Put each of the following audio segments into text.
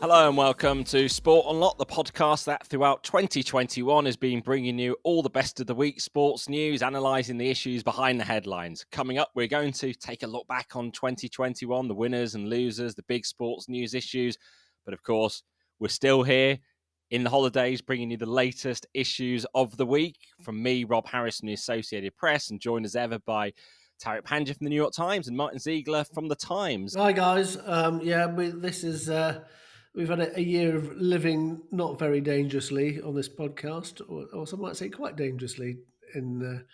Hello and welcome to Sport Unlocked, the podcast that throughout 2021 has been bringing you all the best of the week sports news, analysing the issues behind the headlines. Coming up, we're going to take a look back on 2021, the winners and losers, the big sports news issues. But of course, we're still here in the holidays, bringing you the latest issues of the week. From me, Rob Harris from the Associated Press, and joined as ever by Tariq Panja from the New York Times and Martyn Ziegler from the Times. Hi guys, we've had a year of living not very dangerously on this podcast, or some might say quite dangerously in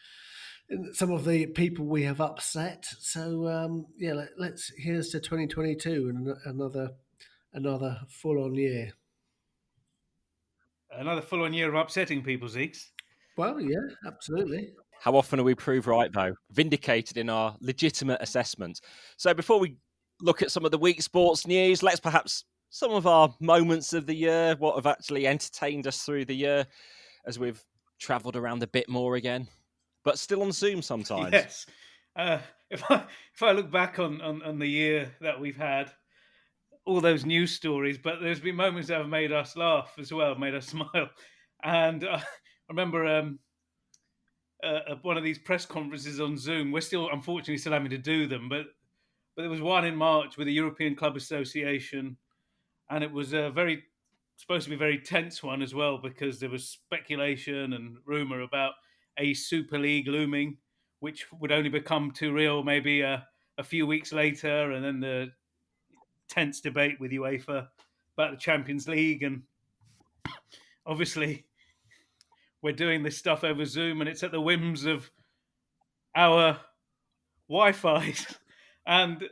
some of the people we have upset. So here's to 2022 and another full-on year. Another full-on year of upsetting people, Zeeks. Well, yeah, absolutely. How often are we proved right, though? Vindicated in our legitimate assessment. So before we look at some of the week sports news, let's perhaps some of our moments of the year, what have actually entertained us through the year as we've travelled around a bit more again, but still on Zoom sometimes. Yes. If I look back on the year that we've had, all those news stories, but there's been moments that have made us laugh as well, made us smile. And I remember one of these press conferences on Zoom. We're unfortunately still having to do them, but there was one in March with the European Club Association, and it was supposed to be a very tense one as well, because there was speculation and rumour about a Super League looming, which would only become too real maybe a few weeks later, and then the tense debate with UEFA about the Champions League. And obviously we're doing this stuff over Zoom, and it's at the whims of our Wi-Fi. And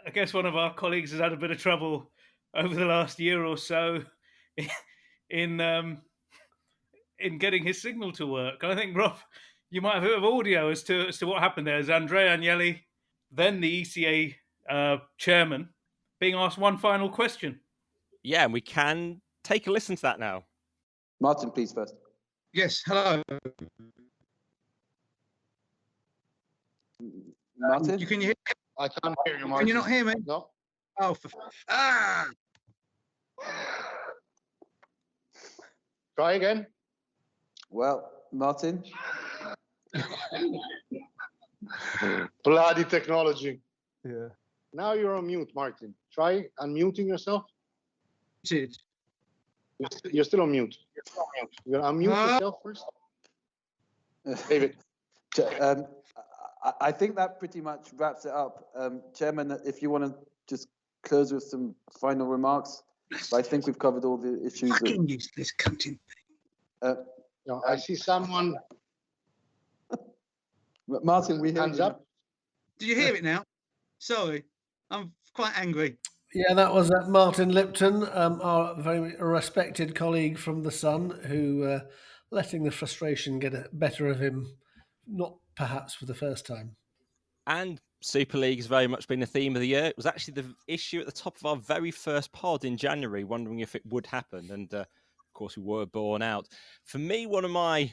I guess one of our colleagues has had a bit of trouble over the last year or so in getting his signal to work. And I think, Rob, you might have a bit of audio as to what happened there. As Andrea Agnelli, then the ECA chairman, being asked one final question. Yeah, and we can take a listen to that now. Martyn, please, first. Yes, hello. Martyn? Can you hear me? I can't hear you, Martyn. Can you not hear me? No. Oh, Try again. Well, Martyn? Bloody technology. Yeah. Now you're on mute, Martyn. Try unmuting yourself. You're still on mute. You're gonna unmute yourself first. David. I think that pretty much wraps it up. Chairman, if you want to just close with some final remarks. I think we've covered all the issues. Fucking useless cunting. No, I see someone. Martyn, we hear Hands you. up. Did you hear it now? Sorry, I'm quite angry. Yeah, that was Martyn Lipton, our very respected colleague from The Sun, who letting the frustration get the better of him, not perhaps for the first time. And Super League has very much been the theme of the year. It was actually the issue at the top of our very first pod in January, wondering if it would happen. And of course, we were borne out. For me, one of my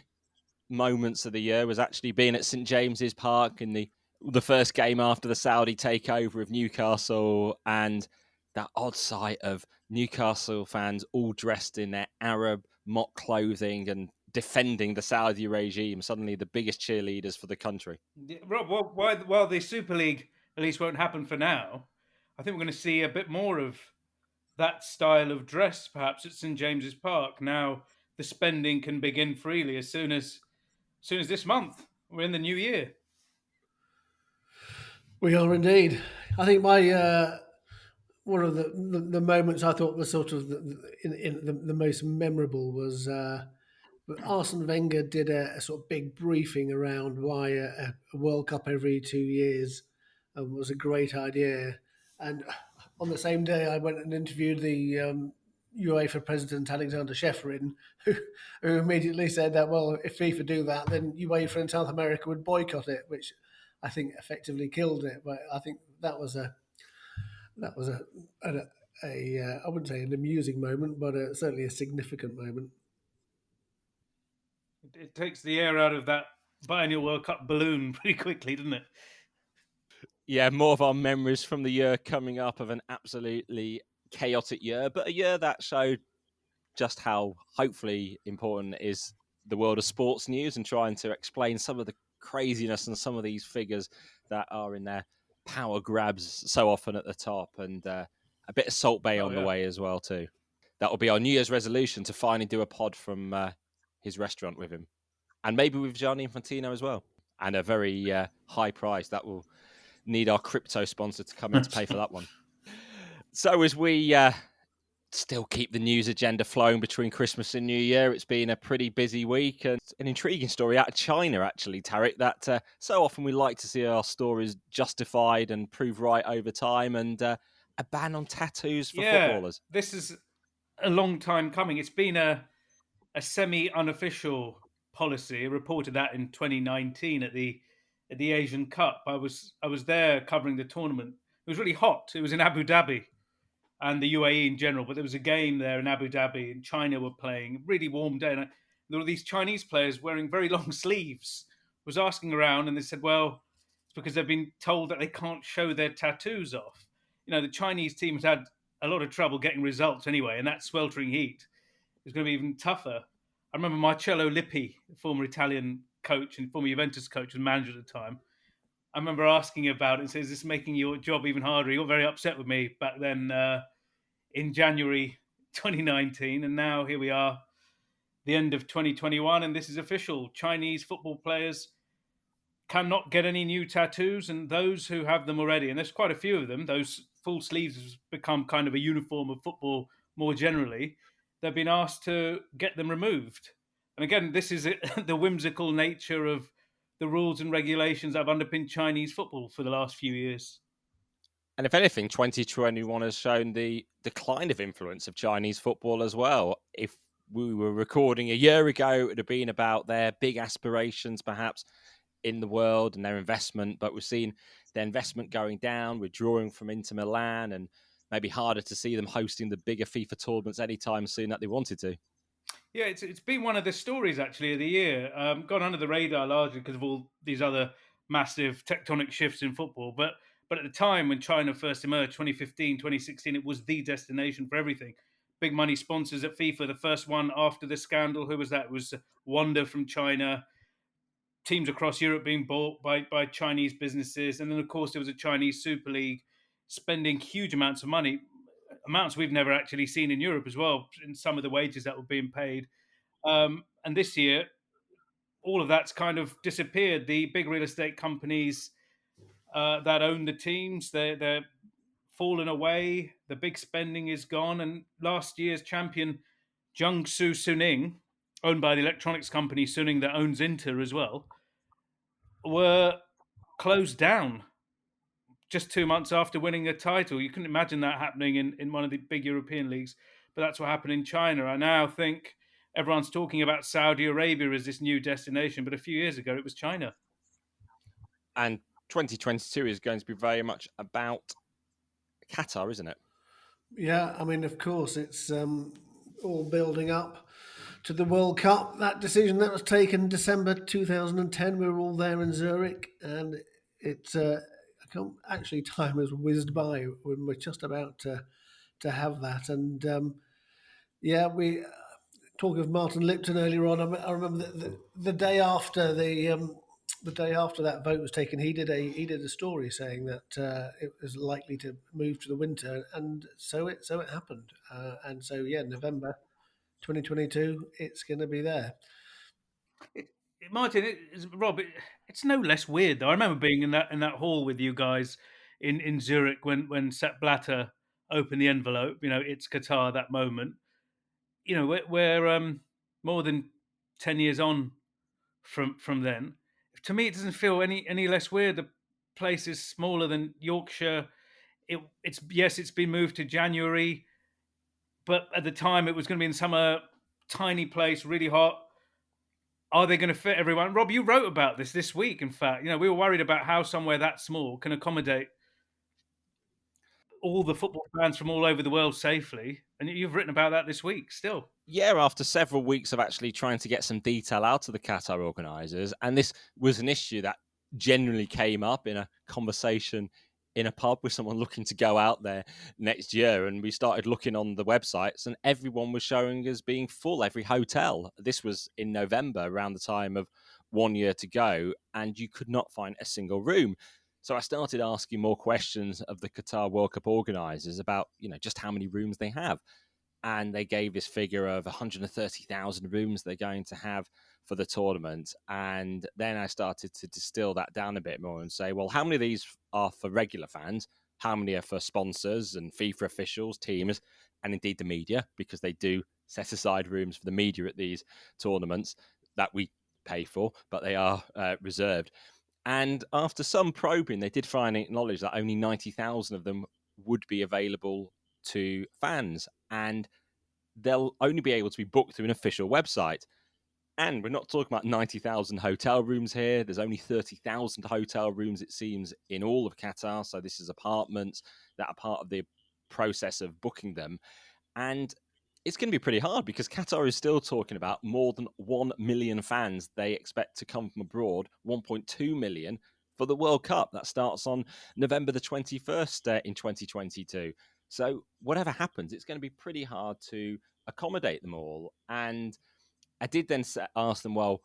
moments of the year was actually being at St James's Park in the first game after the Saudi takeover of Newcastle, and that odd sight of Newcastle fans all dressed in their Arab mock clothing and defending the Saudi regime, suddenly the biggest cheerleaders for the country. Rob, while the Super League at least won't happen for now, I think we're going to see a bit more of that style of dress perhaps at St James's Park. Now the spending can begin freely as soon as this month. We're in the new year. We are indeed. I think my one of the moments I thought was sort of the most memorable was Arsene Wenger did a sort of big briefing around why a World Cup every 2 years was a great idea. And on the same day, I went and interviewed the UEFA president, Alexander Shefrin, who immediately said that, well, if FIFA do that, then UEFA in South America would boycott it, which I think effectively killed it. But I think that was a I wouldn't say an amusing moment, but certainly a significant moment. It takes the air out of that biennial World Cup balloon pretty quickly, doesn't it? Yeah, more of our memories from the year coming up of an absolutely chaotic year, but a year that showed just how hopefully important is the world of sports news and trying to explain some of the craziness and some of these figures that are in their power grabs so often at the top, and a bit of Salt Bay on the way as well too. That will be our New Year's resolution, to finally do a pod from his restaurant with him, and maybe with Gianni Infantino as well, and a very high price. That will need our crypto sponsor to come in to pay for that one. So as we still keep the news agenda flowing between Christmas and New Year, it's been a pretty busy week, and an intriguing story out of China, actually, Tariq, that so often we like to see our stories justified and proved right over time, and a ban on tattoos for footballers. This is a long time coming. It's been a semi-unofficial policy. I reported that in 2019 at the Asian Cup. I was there covering the tournament. It was really hot. It was in Abu Dhabi and the UAE in general, but there was a game there in Abu Dhabi, and China were playing. Really warm day, and there were these Chinese players wearing very long sleeves. I was asking around, and they said, well, it's because they've been told that they can't show their tattoos off. The Chinese team has had a lot of trouble getting results anyway, and that sweltering heat is going to be even tougher. I remember Marcello Lippi, former Italian coach and former Juventus coach and manager at the time. I remember asking about it and says, is this making your job even harder? He got very upset with me back then in January 2019. And now here we are, the end of 2021. And this is official. Chinese football players cannot get any new tattoos. And those who have them already, and there's quite a few of them, those full sleeves have become kind of a uniform of football more generally. They've been asked to get them removed. And again, this is the whimsical nature of the rules and regulations that have underpinned Chinese football for the last few years. And if anything, 2021 has shown the decline of influence of Chinese football as well. If we were recording a year ago, it would have been about their big aspirations, perhaps, in the world and their investment. But we've seen their investment going down, withdrawing from Inter Milan, and maybe harder to see them hosting the bigger FIFA tournaments anytime soon that they wanted to. Yeah, it's been one of the stories, actually, of the year. Gone under the radar largely because of all these other massive tectonic shifts in football. But at the time when China first emerged, 2015, 2016, it was the destination for everything. Big money sponsors at FIFA, the first one after the scandal. Who was that? It was Wanda from China. Teams across Europe being bought by Chinese businesses. And then, of course, there was a Chinese Super League spending huge amounts of money, amounts we've never actually seen in Europe as well, in some of the wages that were being paid. And this year, all of that's kind of disappeared. The big real estate companies that own the teams, they're fallen away. The big spending is gone. And last year's champion, Jiangsu Suning, owned by the electronics company Suning that owns Inter as well, were closed down just 2 months after winning a title. You couldn't imagine that happening in one of the big European leagues, but that's what happened in China. I now think everyone's talking about Saudi Arabia as this new destination, but a few years ago it was China. And 2022 is going to be very much about Qatar, isn't it? Yeah, I mean, of course, it's all building up to the World Cup. That decision that was taken December 2010, we were all there in Zurich, and it's actually time has whizzed by when we're just about to have that. And we talk of Martyn Lipton earlier on. I remember the day after the day after that vote was taken, he did a story saying that it was likely to move to the winter, and so it happened. And so November 2022, it's going to be there. Martyn, Rob, it's no less weird though. I remember being in that hall with you guys in Zurich when Sepp Blatter opened the envelope. It's Qatar, that moment. We're more than 10 years on from then. To me, it doesn't feel any less weird. The place is smaller than Yorkshire. It's been moved to January, but at the time it was going to be in summer, tiny place, really hot. Are they going to fit everyone? Rob, you wrote about this week. In fact, we were worried about how somewhere that small can accommodate all the football fans from all over the world safely, and you've written about that this week still. Yeah, after several weeks of actually trying to get some detail out of the Qatar organisers, and this was an issue that generally came up in a conversation in a pub with someone looking to go out there next year, and we started looking on the websites, and everyone was showing as being full, every hotel. This was in November, around the time of 1 year to go, and you could not find a single room. So I started asking more questions of the Qatar World Cup organisers about, just how many rooms they have. And they gave this figure of 130,000 rooms they're going to have for the tournament. And then I started to distill that down a bit more and say, well, how many of these are for regular fans? How many are for sponsors and FIFA officials, teams, and indeed the media, because they do set aside rooms for the media at these tournaments that we pay for, but they are reserved. And after some probing, they did finally acknowledge that only 90,000 of them would be available to fans, and they'll only be able to be booked through an official website. And we're not talking about 90,000 hotel rooms here. There's only 30,000 hotel rooms, it seems, in all of Qatar. So this is apartments that are part of the process of booking them. And it's going to be pretty hard because Qatar is still talking about more than 1 million fans they expect to come from abroad, 1.2 million for the World Cup. That starts on November the 21st in 2022. So whatever happens, it's going to be pretty hard to accommodate them all. And I did then ask them, well,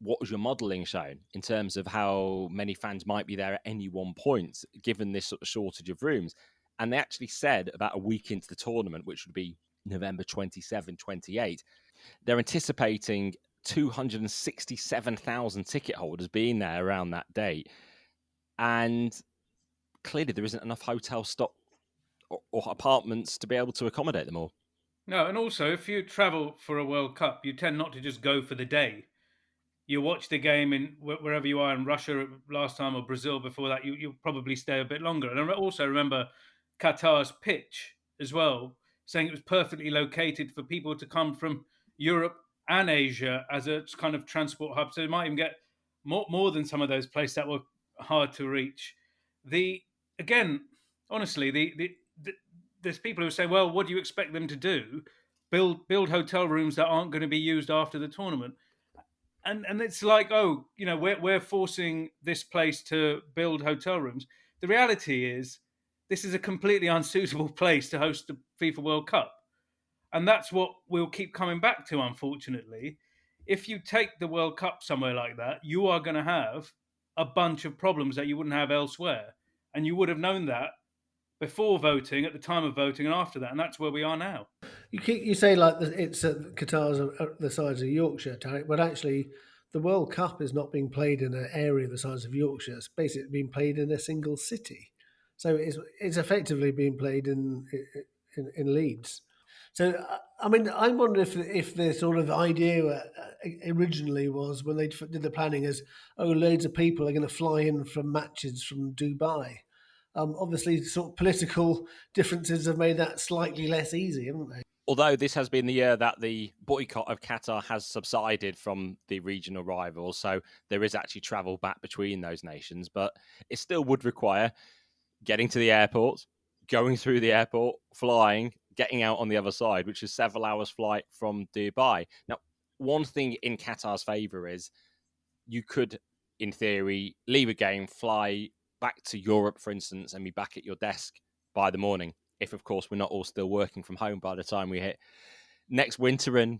what was your modelling shown in terms of how many fans might be there at any one point, given this sort of shortage of rooms? And they actually said about a week into the tournament, which would be November 27, 28, they're anticipating 267,000 ticket holders being there around that date. And clearly there isn't enough hotel stock or apartments to be able to accommodate them all. No, and also if you travel for a World Cup, you tend not to just go for the day. You watch the game in wherever you are in Russia last time or Brazil before that. You'll probably stay a bit longer. And I also remember Qatar's pitch as well, saying it was perfectly located for people to come from Europe and Asia as a kind of transport hub. So you might even get more than some of those places that were hard to reach. Honestly, there's people who say, well, what do you expect them to do? Build hotel rooms that aren't going to be used after the tournament. And it's like, we're forcing this place to build hotel rooms. The reality is, this is a completely unsuitable place to host the FIFA World Cup. And that's what we'll keep coming back to, unfortunately. If you take the World Cup somewhere like that, you are going to have a bunch of problems that you wouldn't have elsewhere. And you would have known that before voting, at the time of voting, and after that. And that's where we are now. You say like it's Qatar's the size of Yorkshire, Tariq, but actually the World Cup is not being played in an area the size of Yorkshire. It's basically being played in a single city, so it's effectively being played in Leeds. So I mean, I wonder if the sort of idea originally was when they did the planning is, loads of people are going to fly in from matches from Dubai. Obviously, sort of political differences have made that slightly less easy, haven't they? Although this has been the year that the boycott of Qatar has subsided from the regional rivals, so there is actually travel back between those nations, but it still would require getting to the airport, going through the airport, flying, getting out on the other side, which is several hours flight from Dubai. Now, one thing in Qatar's favour is you could, in theory, leave a game, fly back to Europe, for instance, and be back at your desk by the morning. If, of course, we're not all still working from home by the time we hit next winter, and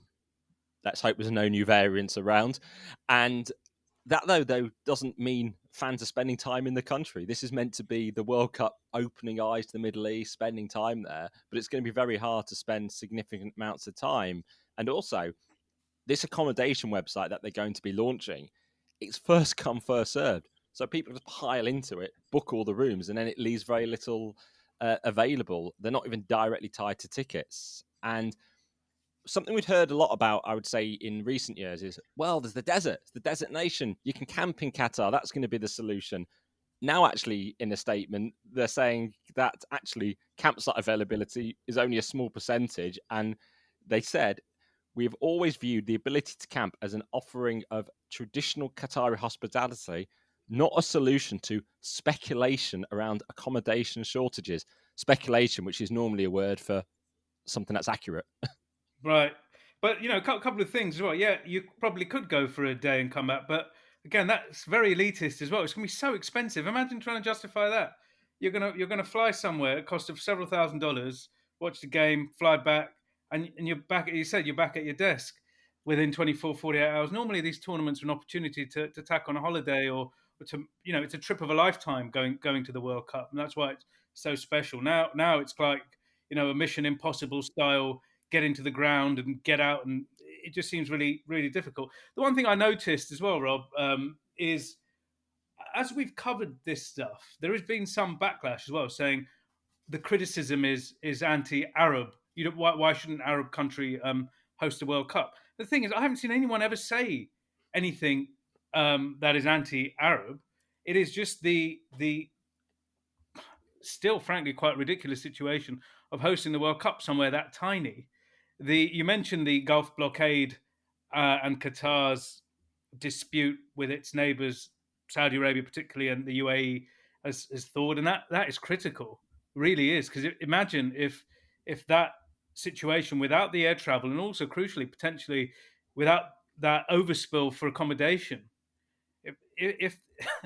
let's hope there's no new variants around. And that, though, doesn't mean fans are spending time in the country. This is meant to be the World Cup opening eyes to the Middle East, spending time there, but it's going to be very hard to spend significant amounts of time. And also, this accommodation website that they're going to be launching, it's first come, first served. So people just pile into it, book all the rooms, and then it leaves very little available. They're not even directly tied to tickets. And something we've heard a lot about, I would say, in recent years is, well, there's the desert. It's the desert nation. You can camp in Qatar. That's going to be the solution. Now, actually, in a statement, they're saying that actually campsite availability is only a small percentage. And they said, we have always viewed the ability to camp as an offering of traditional Qatari hospitality, not a solution to speculation around accommodation shortages. Speculation, which is normally a word for something that's accurate. Right. But, a couple of things as well. Yeah, you probably could go for a day and come back. But again, that's very elitist as well. It's going to be so expensive. Imagine trying to justify that. you're gonna fly somewhere, at cost of several $1,000s, watch the game, fly back, and you're back. You said you're back at your desk within 24, 48 hours. Normally, these tournaments are an opportunity to tack on a holiday or to, it's a trip of a lifetime going to the World Cup, and that's why it's so special. Now it's like, a Mission Impossible style, get into the ground and get out, and it just seems really, really difficult. The one thing I noticed as well, Rob, is as we've covered this stuff, there has been some backlash as well, saying the criticism is anti-Arab. Why shouldn't an Arab country host a World Cup? The thing is, I haven't seen anyone ever say anything that is anti-Arab. It is just the still, frankly, quite ridiculous situation of hosting the World Cup somewhere that tiny. You mentioned the Gulf blockade and Qatar's dispute with its neighbours, Saudi Arabia particularly, and the UAE has thawed, and that is critical, really is, because imagine if that situation, without the air travel, and also crucially potentially without that overspill for accommodation, if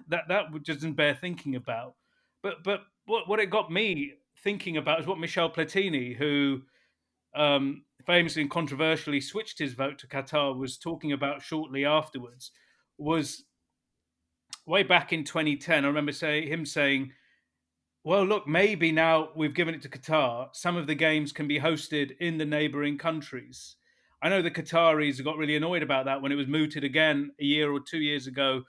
that doesn't bear thinking about. But what it got me thinking about is what Michel Platini, who famously and controversially switched his vote to Qatar, was talking about shortly afterwards. Was way back in 2010, I remember him saying, well, look, maybe now we've given it to Qatar, some of the games can be hosted in the neighbouring countries. I know the Qataris got really annoyed about that when it was mooted again a year or 2 years ago,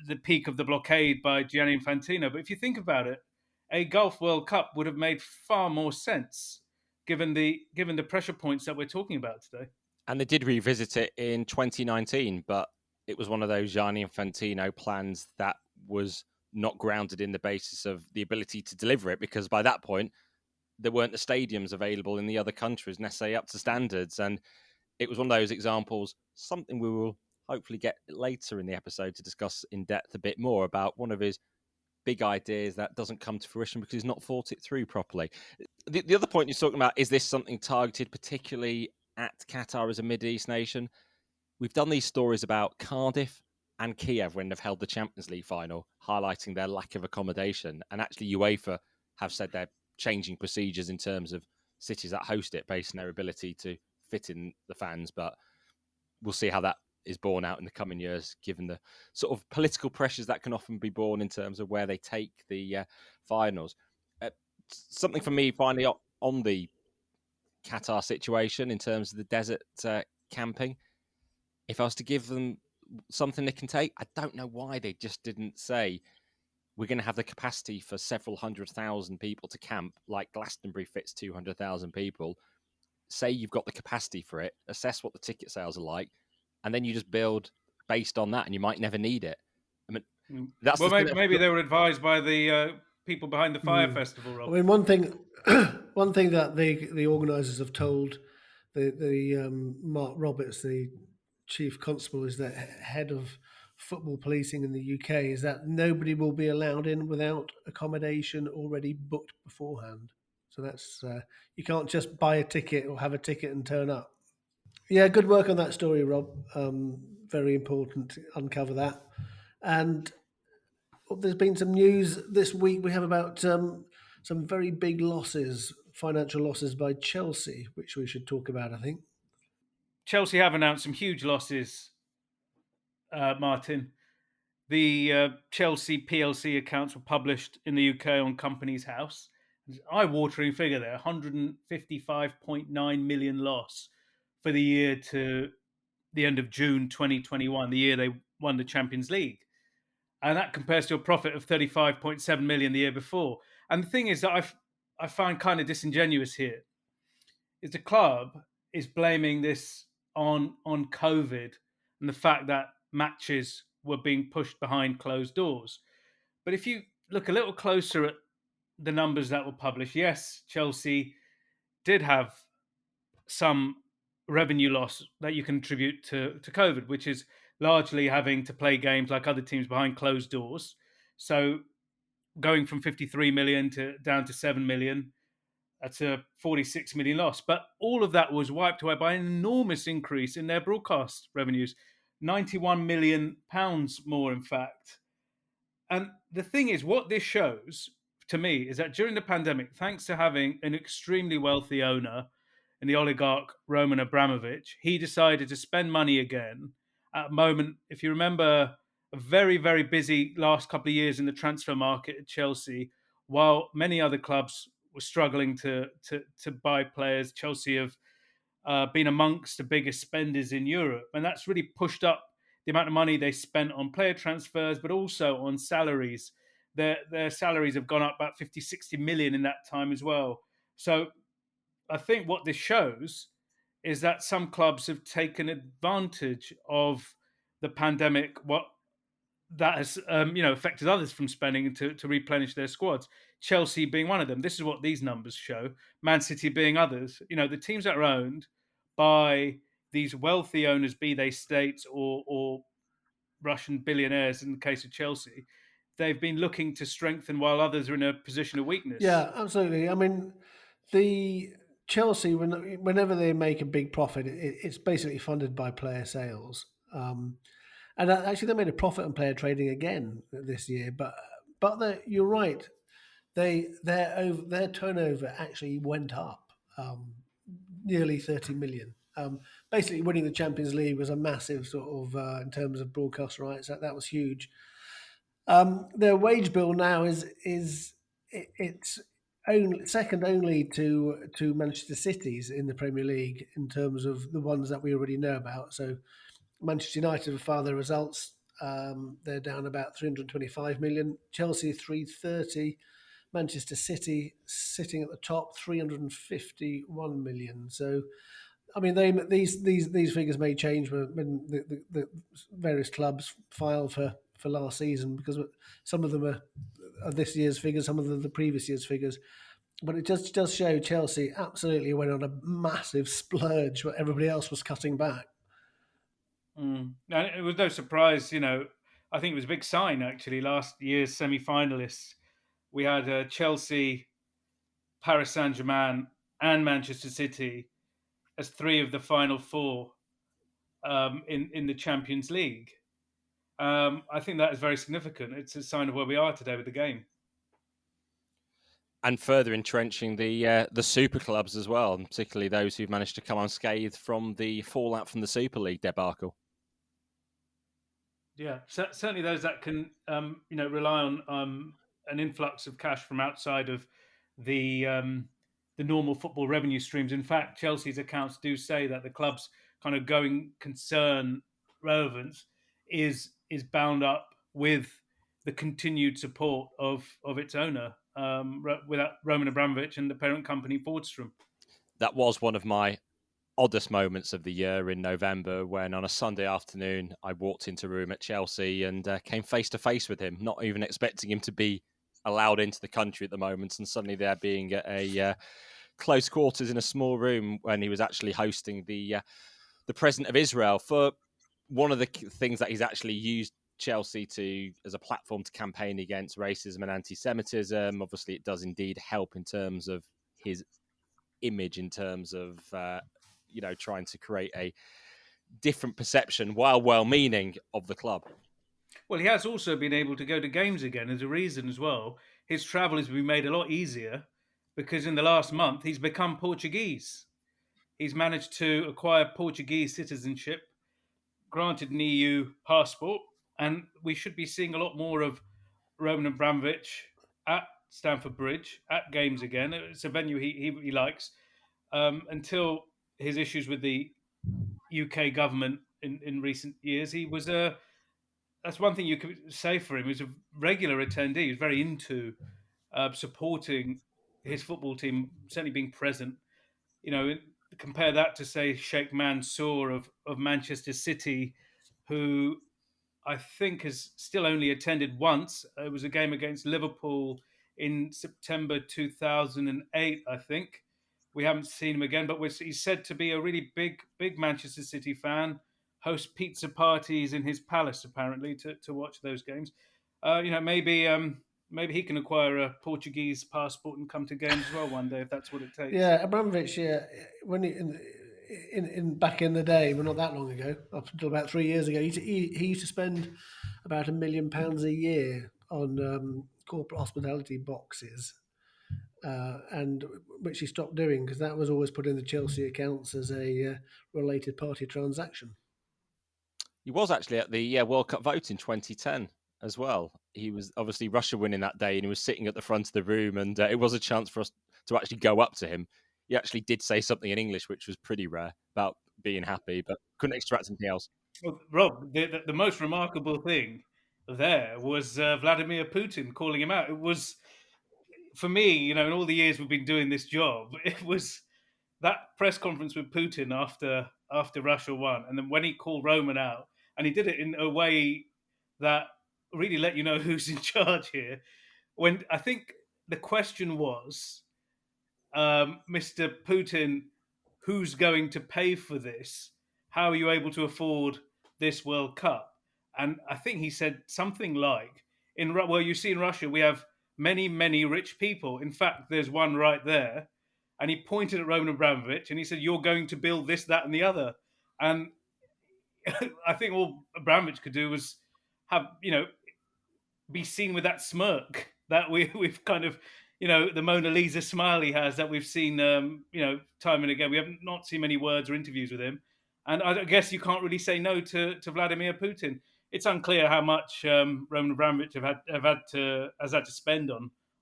the peak of the blockade by Gianni Infantino. But if you think about it, a Gulf World Cup would have made far more sense given the pressure points that we're talking about today. And they did revisit it in 2019, but it was one of those Gianni Infantino plans that was not grounded in the basis of the ability to deliver it, because by that point, there weren't the stadiums available in the other countries necessarily up to standards. And it was one of those examples, something we will hopefully get later in the episode to discuss in depth a bit more about, one of his big ideas that doesn't come to fruition because he's not thought it through properly. The other point you're talking about, is this something targeted particularly at Qatar as a Middle East nation? We've done these stories about Cardiff and Kiev when they've held the Champions League final, highlighting their lack of accommodation. And actually UEFA have said they're changing procedures in terms of cities that host it based on their ability to fit in the fans. But we'll see how that is borne out in the coming years, given the sort of political pressures that can often be borne in terms of where they take the finals. Something for me, finally, on the Qatar situation in terms of the desert camping. If I was to give them something they can take, I don't know why they just didn't say, we're going to have the capacity for several 100,000 people to camp, like Glastonbury fits 200,000 people. Say you've got the capacity for it, assess what the ticket sales are like, and then you just build based on that, and you might never need it. I mean, that's maybe they were advised by the people behind the Fire Festival, Rob. I mean, one thing that the organisers have told the Mark Roberts, the chief constable, is the head of football policing in the UK, is that nobody will be allowed in without accommodation already booked beforehand. So that's you can't just buy a ticket or have a ticket and turn up. Yeah, good work on that story, Rob. Very important to uncover that. And there's been some news this week. We have about some very big losses, financial losses by Chelsea, which we should talk about, I think. Chelsea have announced some huge losses, Martyn. The Chelsea PLC accounts were published in the UK on Companies House. Eye-watering figure there, 155.9 million loss for the year to the end of June 2021, the year they won the Champions League. And that compares to a profit of 35.7 million the year before. And the thing is that I find kind of disingenuous here is the club is blaming this on COVID and the fact that matches were being pushed behind closed doors. But if you look a little closer at the numbers that were published, yes, Chelsea did have some revenue loss that you can attribute to COVID, which is largely having to play games like other teams behind closed doors. So going from 53 million down to 7 million, that's a 46 million loss. But all of that was wiped away by an enormous increase in their broadcast revenues, 91 million pounds more, in fact. And the thing is, what this shows, to me is that during the pandemic, thanks to having an extremely wealthy owner and the oligarch Roman Abramovich, he decided to spend money again at a moment, if you remember, a very, very busy last couple of years in the transfer market at Chelsea, while many other clubs were struggling to buy players. Chelsea have been amongst the biggest spenders in Europe, and that's really pushed up the amount of money they spent on player transfers, but also on salaries. Their salaries have gone up about 50, 60 million in that time as well. So I think what this shows is that some clubs have taken advantage of the pandemic, what that has affected others from spending to replenish their squads. Chelsea being one of them. This is what these numbers show. Man City being others. The teams that are owned by these wealthy owners, be they states or Russian billionaires in the case of Chelsea, they've been looking to strengthen while others are in a position of weakness. Yeah, absolutely. I mean, the Chelsea, whenever they make a big profit, it's basically funded by player sales. And actually, they made a profit on player trading again this year. But you're right. Their turnover actually went up nearly 30 million. Basically, winning the Champions League was a massive sort of in terms of broadcast rights. That was huge. Their wage bill now it's only second only to Manchester City's in the Premier League in terms of the ones that we already know about. So Manchester United have found their results. They're down about 325 million. Chelsea 330. Manchester City sitting at the top 351 million. So, I mean, these figures may change when the various clubs file for last season, because some of them are this year's figures, some of them are the previous year's figures. But it just does show Chelsea absolutely went on a massive splurge where everybody else was cutting back. And it was no surprise, I think it was a big sign, actually, last year's semi-finalists. We had Chelsea, Paris Saint-Germain and Manchester City as three of the final four in the Champions League. I think that is very significant. It's a sign of where we are today with the game. And further entrenching the super clubs as well, and particularly those who've managed to come unscathed from the fallout from the Super League debacle. Yeah, certainly those that can, rely on an influx of cash from outside of the normal football revenue streams. In fact, Chelsea's accounts do say that the club's kind of going concern relevance is bound up with the continued support of its owner, without Roman Abramovich and the parent company Fordstrom. That was one of my oddest moments of the year in November, when on a Sunday afternoon I walked into a room at Chelsea and came face to face with him, not even expecting him to be allowed into the country at the moment, and suddenly there being a close quarters in a small room when he was actually hosting the president of Israel for one of the things that he's actually used Chelsea to as a platform to campaign against racism and anti-Semitism. Obviously, it does indeed help in terms of his image, in terms of trying to create a different perception, while well-meaning, of the club. Well, he has also been able to go to games again as a reason as well. His travel has been made a lot easier because in the last month he's become Portuguese. He's managed to acquire Portuguese citizenship, granted an EU passport, and we should be seeing a lot more of Roman Abramovich at Stamford Bridge, at games again. It's a venue he likes. Until his issues with the UK government in recent years, he was that's one thing you could say for him. He was a regular attendee. He was very into supporting his football team, certainly being present. Compare that to, say, Sheikh Mansour of Manchester City, who I think has still only attended once. It was a game against Liverpool in September 2008, I think. We haven't seen him again, but he's said to be a really big Manchester City fan, host pizza parties in his palace, apparently, to watch those games. Maybe he can acquire a Portuguese passport and come to games as well one day, if that's what it takes. Yeah, Abramovich, when in back in the day, but not that long ago, up until about 3 years ago, he used to spend about £1 million a year on corporate hospitality boxes, and which he stopped doing because that was always put in the Chelsea accounts as a related party transaction. He was actually at the World Cup vote in 2010 as well. He was obviously Russia winning that day, and he was sitting at the front of the room, and it was a chance for us to actually go up to him. He actually did say something in English, which was pretty rare, about being happy, but couldn't extract anything else. Well, Rob, the most remarkable thing there was Vladimir Putin calling him out. It was, for me, in all the years we've been doing this job, it was that press conference with Putin after Russia won, and then when he called Roman out, and he did it in a way that really let you know who's in charge here. When I think the question was, Mr. Putin, who's going to pay for this? How are you able to afford this World Cup? And I think he said something like, you see in Russia, we have many, many rich people. In fact, there's one right there. And he pointed at Roman Abramovich and he said, you're going to build this, that, and the other. And I think all Abramovich could do was have, be seen with that smirk that we've kind of, the Mona Lisa smile he has that we've seen, time and again. We have not seen many words or interviews with him. And I guess you can't really say no to Vladimir Putin. It's unclear how much Roman Abramovich has had to spend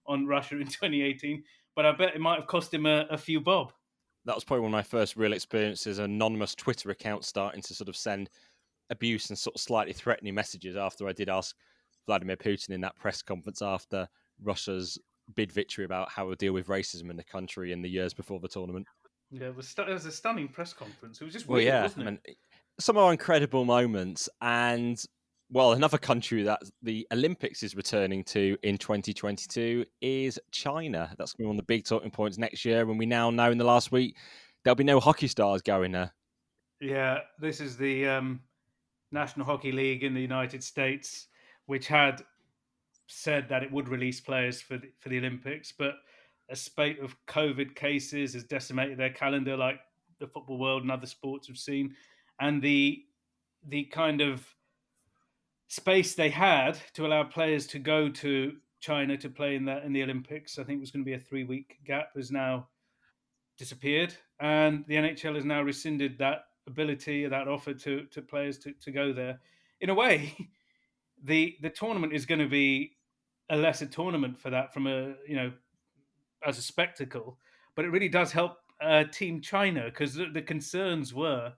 on Russia in 2018, but I bet it might have cost him a few bob. That was probably one of my first real experiences, anonymous Twitter account starting to sort of send abuse and sort of slightly threatening messages after I did ask Vladimir Putin in that press conference after Russia's bid victory about how to deal with racism in the country in the years before the tournament. Yeah, it was a stunning press conference. It was just weird, wasn't it? I mean, some are incredible moments. And, well, another country that the Olympics is returning to in 2022 is China. That's going to be one of the big talking points next year. And we now know in the last week there'll be no hockey stars going there. Yeah, this is the National Hockey League in the United States, which had said that it would release players for the Olympics, but a spate of COVID cases has decimated their calendar, like the football world and other sports have seen. And the kind of space they had to allow players to go to China to play in the Olympics, I think it was going to be a 3-week gap, has now disappeared, and the NHL has now rescinded that ability, that offer to players to go there. In a way, the tournament is going to be a lesser tournament for that, from as a spectacle, but it really does help Team China, because the concerns were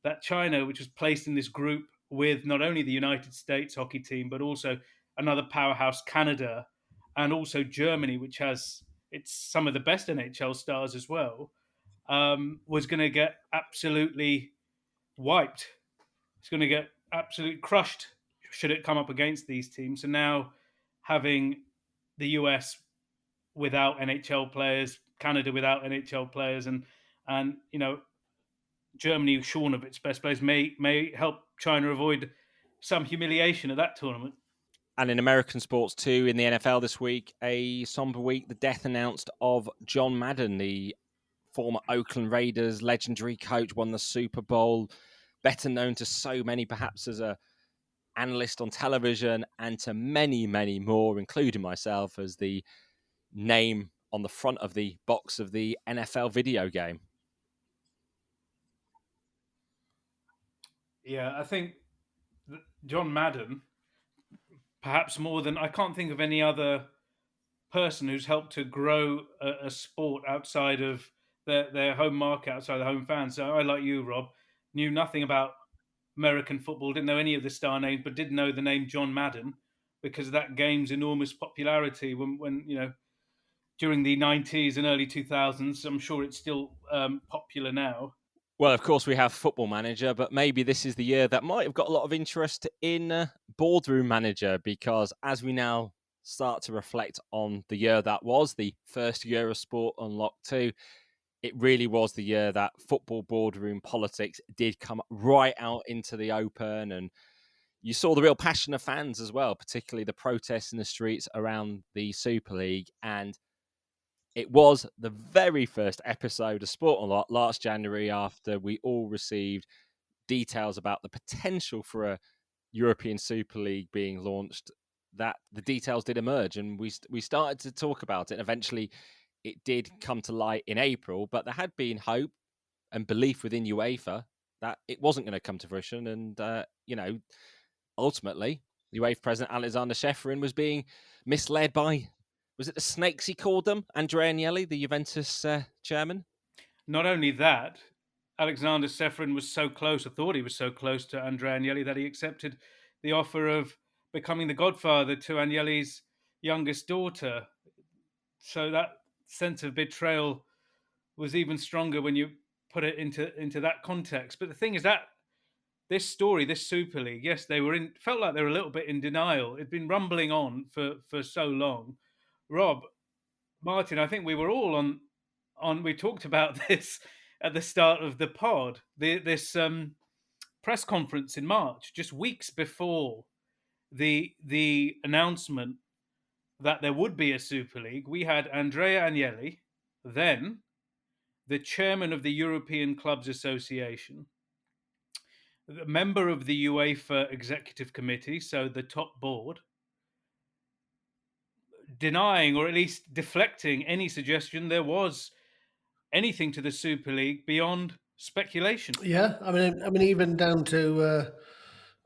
that China, which was placed in this group with not only the United States hockey team, but also another powerhouse, Canada, and also Germany, which has some of the best NHL stars as well, was going to get absolutely wiped. It's going to get absolutely crushed should it come up against these teams. So now having the US without NHL players, Canada without NHL players, and Germany shorn of its best players may help China avoid some humiliation at that tournament. And in American sports too, in the NFL this week, a somber week, the death announced of John Madden, the former Oakland Raiders legendary coach, won the Super Bowl, better known to so many perhaps as a analyst on television, and to many, many more, including myself, as the name on the front of the box of the NFL video game. Yeah, I think John Madden, perhaps more than, I can't think of any other person who's helped to grow a sport outside of their home market, outside the home fans. So I, like you, Rob, knew nothing about American football, didn't know any of the star names, but did know the name John Madden because of that game's enormous popularity when during the 90s and early 2000s. I'm sure it's still popular now. Well, of course, we have Football Manager, but maybe this is the year that might have got a lot of interest in Boardroom Manager, because as we now start to reflect on the year that was, the first year of Sport Unlocked 2, it really was the year that football boardroom politics did come right out into the open, and you saw the real passion of fans as well, particularly the protests in the streets around the Super League. And it was the very first episode of Sport Unlocked last January, after we all received details about the potential for a European Super League being launched that the details did emerge, and we started to talk about it. And eventually, it did come to light in April. But there had been hope and belief within UEFA that it wasn't going to come to fruition. And ultimately, the UEFA president Alexander Ceferin was being misled by, was it the snakes he called them? Andrea Agnelli, the Juventus chairman. Not only that, Alexander Ceferin was so close, I thought he was so close to Andrea Agnelli, that he accepted the offer of becoming the godfather to Agnelli's youngest daughter. So that sense of betrayal was even stronger when you put it into that context. But the thing is that this story, this Super League, yes, felt like they were a little bit in denial. It'd been rumbling on for so long. Rob, Martyn, I think we were all on. We talked about this at the start of the pod. This press conference in March, just weeks before the announcement that there would be a Super League, we had Andrea Agnelli, then the chairman of the European Clubs Association, a member of the UEFA Executive Committee, so the top board, denying or at least deflecting any suggestion there was anything to the Super League beyond speculation. Yeah, I mean, even down to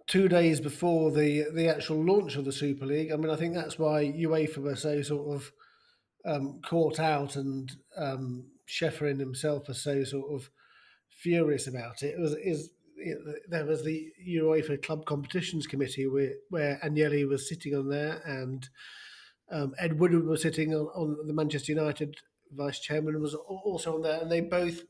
2 days before the actual launch of the Super League. I mean, I think that's why UEFA were so sort of caught out, and Ceferin himself was so sort of furious about it. There was the UEFA Club Competitions Committee where Agnelli was sitting on there, and Ed Woodward was sitting on the Manchester United vice chairman, was also on there, and they both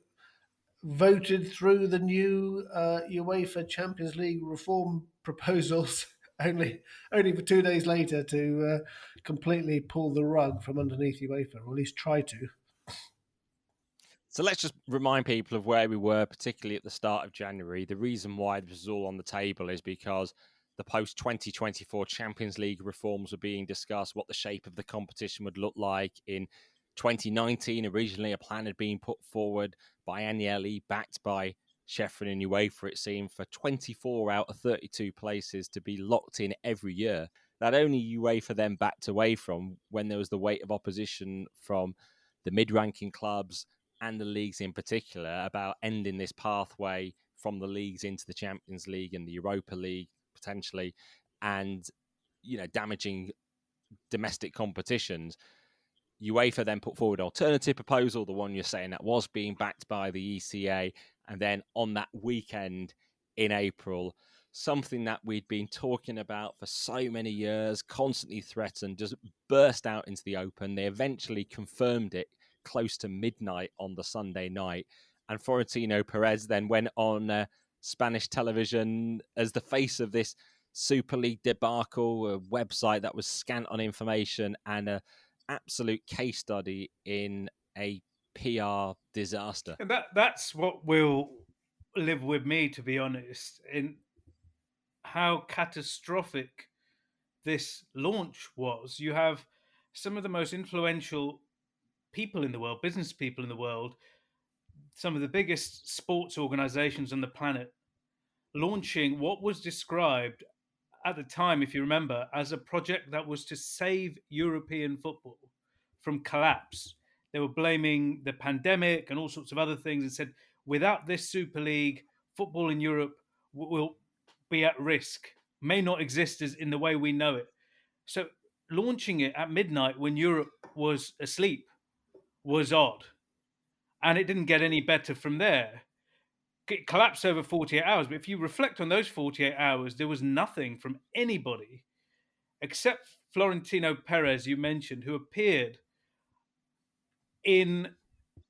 voted through the new UEFA Champions League reform proposals only for 2 days later to completely pull the rug from underneath UEFA, or at least try to. So let's just remind people of where we were, particularly at the start of January. The reason why this was all on the table is because the post-2024 Champions League reforms were being discussed, what the shape of the competition would look like. In 2019, originally a plan had been put forward by Agnelli, backed by Ceferin and UEFA, it seemed, for 24 out of 32 places to be locked in every year. That only UEFA then backed away from when there was the weight of opposition from the mid-ranking clubs and the leagues in particular about ending this pathway from the leagues into the Champions League and the Europa League potentially, and damaging domestic competitions. UEFA then put forward an alternative proposal, the one you're saying that was being backed by the ECA, and then on that weekend in April, something that we'd been talking about for so many years, constantly threatened, just burst out into the open. They eventually confirmed it close to midnight on the Sunday night. And Florentino Perez then went on Spanish television as the face of this Super League debacle, a website that was scant on information and an absolute case study in a PR disaster. And that's what will live with me, to be honest, in how catastrophic this launch was. You have some of the most influential people in the world, business people in the world, some of the biggest sports organizations on the planet, launching what was described at the time, if you remember, as a project that was to save European football from collapse. They were blaming the pandemic and all sorts of other things and said, without this Super League, football in Europe will be at risk, may not exist as in the way we know it. So launching it at midnight when Europe was asleep was odd. And it didn't get any better from there. It collapsed over 48 hours. But if you reflect on those 48 hours, there was nothing from anybody except Florentino Perez, you mentioned, who appeared in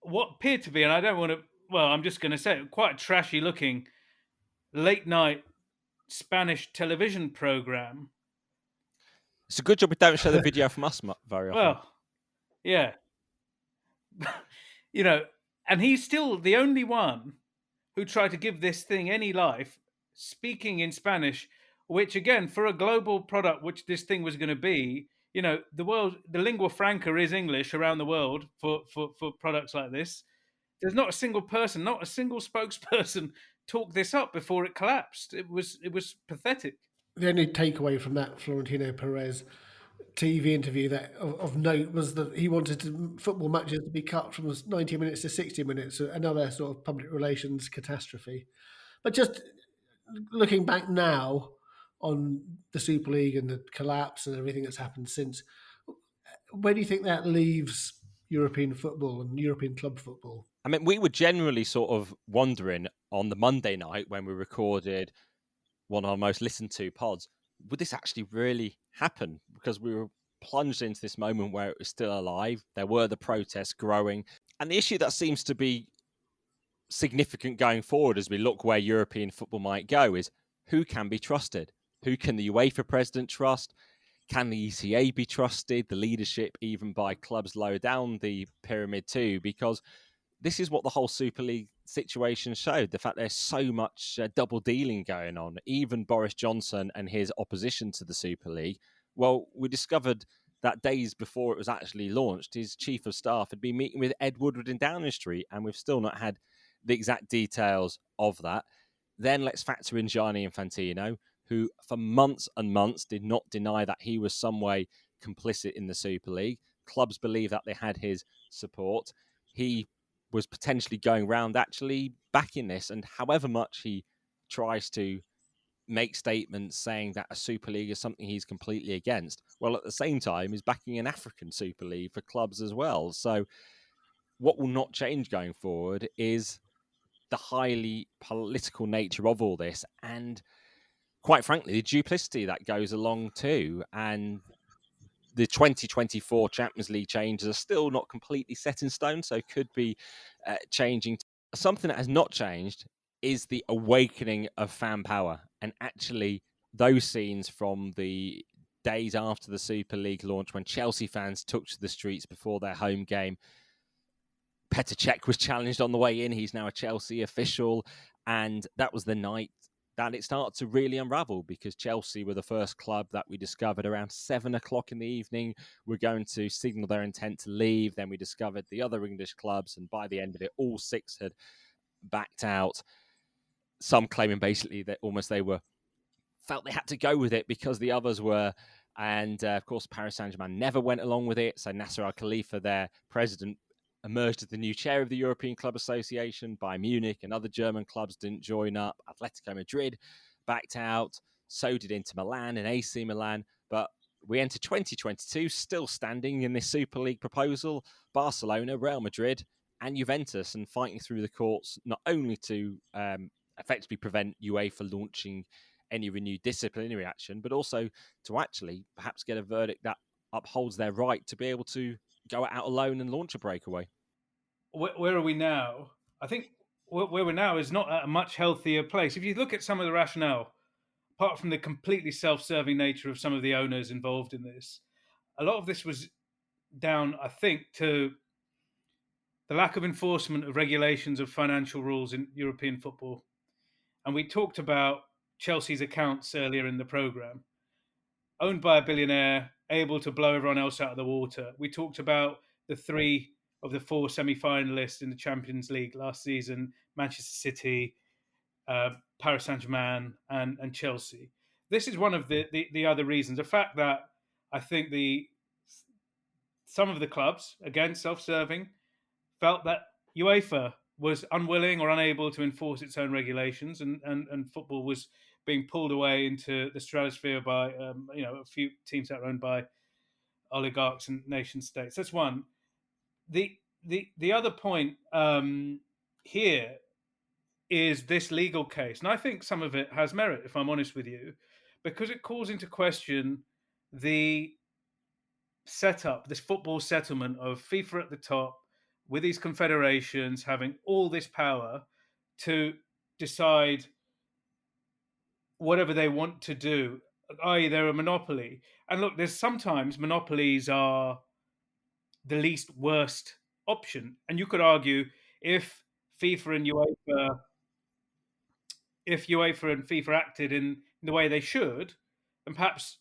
what appeared to be, and I don't want to, well, I'm just going to say it, quite a trashy looking late night Spanish television program. It's a good job we don't show the video from us very often. Well, yeah. And he's still the only one who tried to give this thing any life, speaking in Spanish, which again, for a global product, which this thing was going to be, the lingua franca is English around the world for products like this. There's not a single person, not a single spokesperson talked this up before it collapsed. It was pathetic. the only takeaway from that Florentino Perez TV interview that of note was that he wanted football matches to be cut from 90 minutes to 60 minutes, another sort of public relations catastrophe. But just looking back now on the Super League and the collapse and everything that's happened since, where do you think that leaves European football and European club football? I mean, we were generally sort of wondering on the Monday night when we recorded one of our most listened to pods, would this actually really happen? Because we were plunged into this moment where it was still alive. There were the protests growing. And the issue that seems to be significant going forward as we look where European football might go is who can be trusted? Who can the UEFA president trust? Can the ECA be trusted? The leadership, even by clubs lower down the pyramid too? Because this is what the whole Super League situation showed. The fact there's so much double dealing going on. Even Boris Johnson and his opposition to the Super League. Well, we discovered that days before it was actually launched, his chief of staff had been meeting with Ed Woodward in Downing Street, and we've still not had the exact details of that. Then let's factor in Gianni Infantino, who for months and months did not deny that he was some way complicit in the Super League. Clubs believe that they had his support. He was potentially going round actually backing this, and however much he tries to make statements saying that a Super League is something he's completely against, well, at the same time, he's backing an African Super League for clubs as well. So what will not change going forward is the highly political nature of all this, and quite frankly, the duplicity that goes along too. And the 2024 Champions League changes are still not completely set in stone, so could be changing. Something that has not changed is the awakening of fan power. And actually, those scenes from the days after the Super League launch when Chelsea fans took to the streets before their home game. Petr Cech was challenged on the way in. He's now a Chelsea official. And that was the night that it started to really unravel, because Chelsea were the first club that we discovered around 7 o'clock in the evening were going to signal their intent to leave. Then we discovered the other English clubs, and by the end of it, all 6 had backed out. Some claiming basically that almost they felt they had to go with it because the others were. And of course, Paris Saint-Germain never went along with it. So Nasser Al-Khalifa, their president, emerged as the new chair of the European Club Association. Bayern Munich and other German clubs didn't join up. Atletico Madrid backed out. So did Inter Milan and AC Milan. But we enter 2022 still standing in this Super League proposal. Barcelona, Real Madrid and Juventus, and fighting through the courts, not only to effectively prevent UEFA launching any renewed disciplinary action, but also to actually perhaps get a verdict that upholds their right to be able to go out alone and launch a breakaway. Where are we now? I think where we're now is not at a much healthier place. If you look at some of the rationale, apart from the completely self-serving nature of some of the owners involved in this, a lot of this was down, I think, to the lack of enforcement of regulations of financial rules in European football. And we talked about Chelsea's accounts earlier in the programme. Owned by a billionaire, able to blow everyone else out of the water. We talked about the 3 of the 4 semi-finalists in the Champions League last season: Manchester City, Paris Saint-Germain, and Chelsea. This is one of the other reasons. The fact that I think some of the clubs, again self-serving, felt that UEFA was unwilling or unable to enforce its own regulations, and football was being pulled away into the stratosphere by a few teams that are owned by oligarchs and nation states. That's one. The other point here is this legal case, and I think some of it has merit, if I'm honest with you, because it calls into question the setup, this football settlement of FIFA at the top, with these confederations having all this power to decide whatever they want to do, i.e., they're a monopoly. And look, there's sometimes monopolies are the least worst option. And you could argue if FIFA and UEFA, if UEFA and FIFA acted in the way they should, then perhaps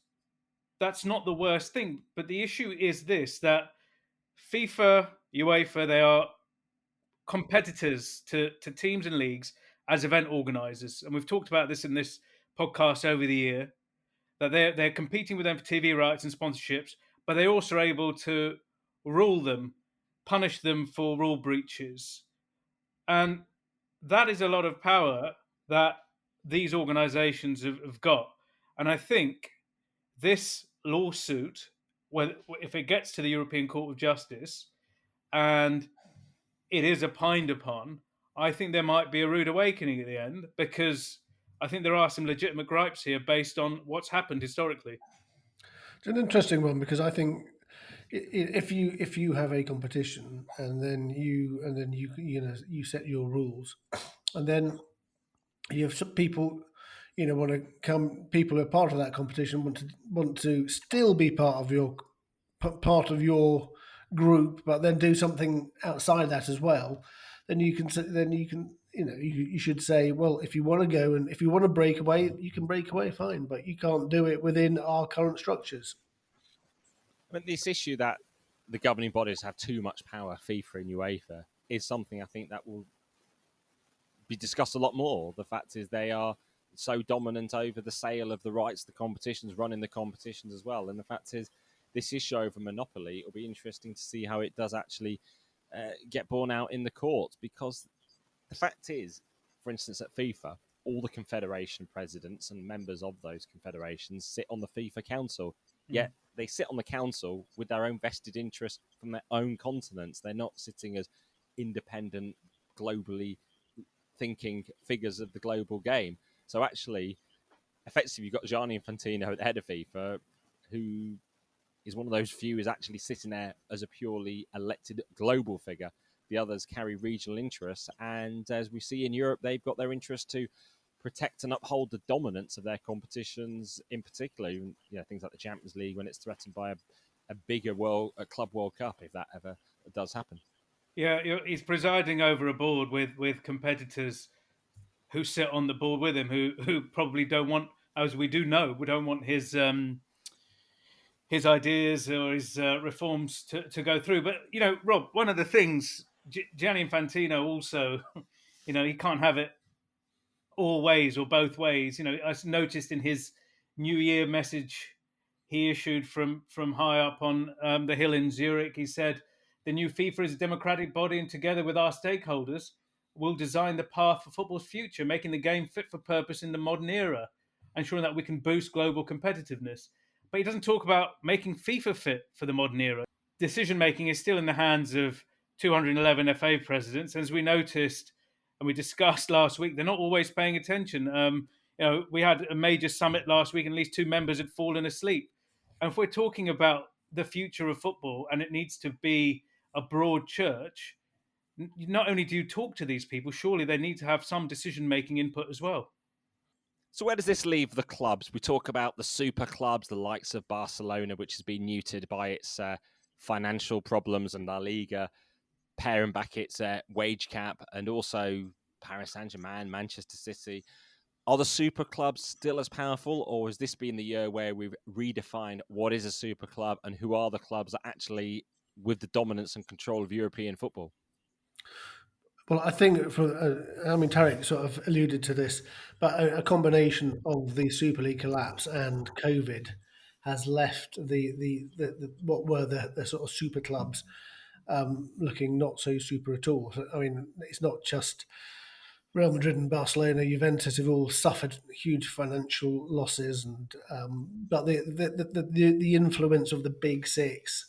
that's not the worst thing. But the issue is this, that FIFA, UEFA, they are competitors to teams and leagues as event organizers. And we've talked about this in this podcast over the year. that they're competing with them for TV rights and sponsorships, but they're also able to rule them, punish them for rule breaches. And that is a lot of power that these organizations have got. And I think this lawsuit, if it gets to the European Court of Justice and it is opined upon, I think there might be a rude awakening at the end, because I think there are some legitimate gripes here based on what's happened historically. It's an interesting one, because I think if you have a competition and then you set your rules, and then you have some people want to come, people who are part of that competition want to still be part of your group, but then do something outside that as well, then you can you should say, well, if you want to go and if you want to break away, you can break away, fine, but you can't do it within our current structures. I mean, this issue that the governing bodies have too much power, FIFA and UEFA, is something I think that will be discussed a lot more. The fact is they are so dominant over the sale of the rights to the competitions, running the competitions as well. And the fact is, this issue over monopoly, it'll be interesting to see how it does actually get borne out in the courts, because the fact is, for instance, at FIFA, all the confederation presidents and members of those confederations sit on the FIFA council. Yet they sit on the council with their own vested interest from their own continents. They're not sitting as independent, globally thinking figures of the global game. So actually, effectively, you've got Gianni Infantino at the head of FIFA, who is one of those few who's actually sitting there as a purely elected global figure. The others carry regional interests, and as we see in Europe, they've got their interest to protect and uphold the dominance of their competitions, in particular, even, things like the Champions League, when it's threatened by a bigger Club World Cup, if that ever does happen. Yeah, he's presiding over a board with competitors who sit on the board with him, who probably don't want, as we do know, we don't want his ideas or his reforms to go through. But Rob, one of the things, Gianni Infantino also, he can't have it all ways or both ways. I noticed in his New Year message he issued from high up on the hill in Zurich, he said, "The new FIFA is a democratic body, and together with our stakeholders, we'll design the path for football's future, making the game fit for purpose in the modern era, ensuring that we can boost global competitiveness." But he doesn't talk about making FIFA fit for the modern era. Decision making is still in the hands of 211 FA presidents. As we noticed and we discussed last week, they're not always paying attention. We had a major summit last week, and at least 2 members had fallen asleep. And if we're talking about the future of football and it needs to be a broad church, not only do you talk to these people, surely they need to have some decision-making input as well. So where does this leave the clubs? We talk about the super clubs, the likes of Barcelona, which has been neutered by its financial problems, and La Liga paring back its wage cap, and also Paris Saint-Germain, Manchester City. Are the super clubs still as powerful, or has this been the year where we've redefined what is a super club and who are the clubs that actually with the dominance and control of European football? Well, I think Tariq sort of alluded to this, but a combination of the Super League collapse and COVID has left the what were the sort of super clubs looking not so super at all. So, I mean, it's not just Real Madrid and Barcelona, Juventus have all suffered huge financial losses, and but the influence of the big six,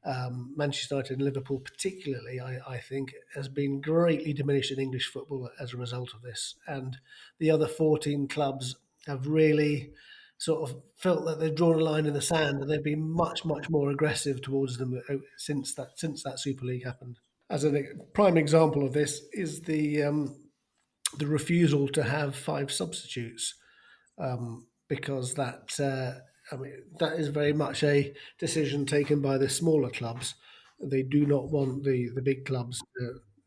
Manchester United and Liverpool particularly, I think, has been greatly diminished in English football as a result of this. And the other 14 clubs have really sort of felt that they've drawn a line in the sand, and they've been much more aggressive towards them since that Super League happened. As a prime example of this is the refusal to have 5 substitutes, because that is very much a decision taken by the smaller clubs. They do not want the big clubs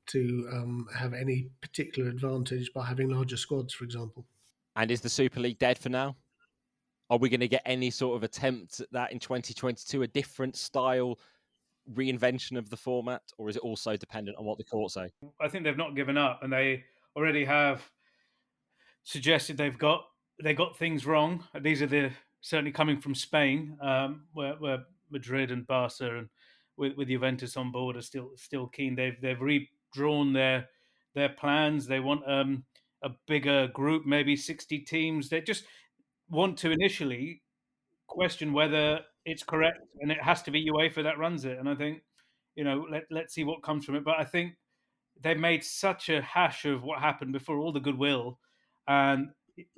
to have any particular advantage by having larger squads, for example. And is the Super League dead for now? Are we going to get any sort of attempt at that in 2022, a different style reinvention of the format, or is it also dependent on what the courts say? I think they've not given up, and they already have suggested they got things wrong. These are the certainly coming from Spain, where Madrid and Barca and with Juventus on board are still keen. They've redrawn their plans. They want a bigger group, maybe 60 teams. They just want to initially question whether it's correct, and it has to be UEFA that runs it. And I think, let's see what comes from it. But I think they made such a hash of what happened before, all the goodwill, and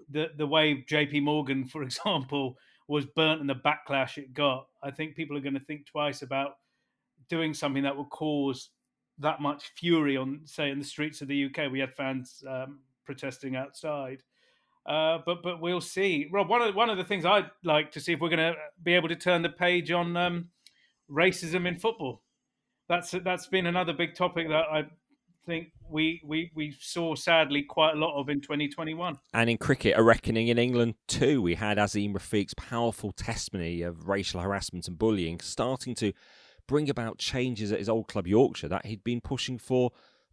the way JP Morgan, for example, was burnt and the backlash it got. I think people are going to think twice about doing something that will cause that much fury on, say, in the streets of the UK. We had fans protesting outside. But we'll see. Rob, one of the things I'd like to see if we're going to be able to turn the page on racism in football. That's been another big topic that I think we saw sadly quite a lot of in 2021. And in cricket, a reckoning in England too. We had Azeem Rafiq's powerful testimony of racial harassment and bullying starting to bring about changes at his old club Yorkshire that he'd been pushing for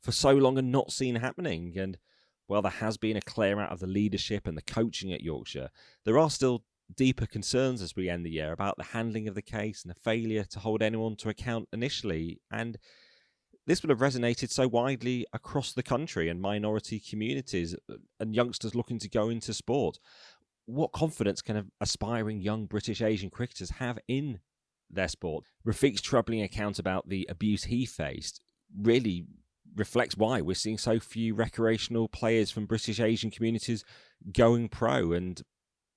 so long and not seen happening. And while there has been a clear out of the leadership and the coaching at Yorkshire, there are still deeper concerns as we end the year about the handling of the case and the failure to hold anyone to account initially. And this would have resonated so widely across the country and minority communities and youngsters looking to go into sport. What confidence can aspiring young British Asian cricketers have in their sport? Rafiq's troubling account about the abuse he faced really reflects why we're seeing so few recreational players from British Asian communities going pro, and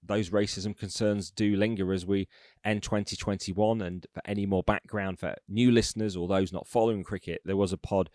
those racism concerns do linger as we end 2021. And for any more background for new listeners or those not following cricket, there was a pod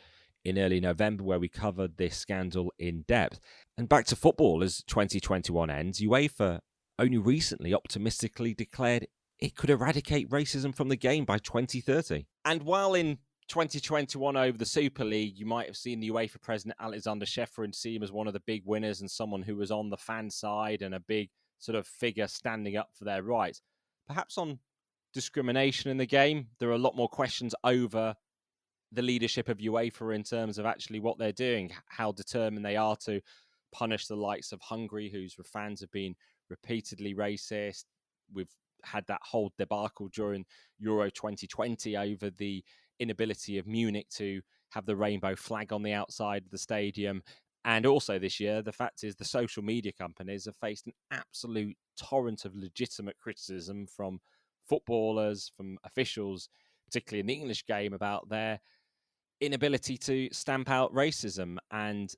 in early November where we covered this scandal in depth. And back to football as 2021 ends, UEFA only recently optimistically declared it could eradicate racism from the game by 2030. And while in 2021 over the Super League, you might have seen the UEFA president Alexander Shevrin see him as one of the big winners and someone who was on the fan side and a big sort of figure standing up for their rights. Perhaps on discrimination in the game, there are a lot more questions over the leadership of UEFA in terms of actually what they're doing, how determined they are to punish the likes of Hungary, whose fans have been repeatedly racist. We've had that whole debacle during Euro 2020 over the inability of Munich to have the rainbow flag on the outside of the stadium. And also this year, the fact is the social media companies have faced an absolute torrent of legitimate criticism from footballers, from officials, particularly in the English game, about their inability to stamp out racism. And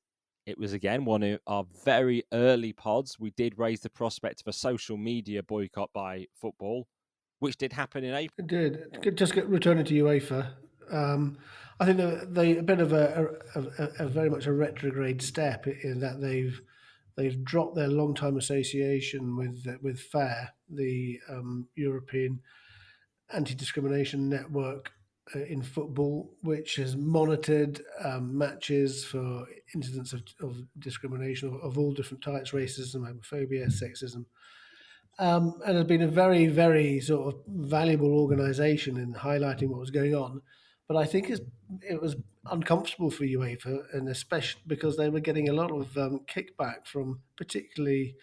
it was, again, one of our very early pods. We did raise the prospect of a social media boycott by football, which did happen in April. It did. Just returning to UEFA, I think they a bit of a very much a retrograde step in that they've dropped their long-time association with FAIR, the European Anti-Discrimination Network in football, which has monitored matches for incidents of discrimination of all different types: racism, homophobia, sexism. And has been a very, very sort of valuable organisation in highlighting what was going on. But I think it was uncomfortable for UEFA, and especially because they were getting a lot of kickback from particularly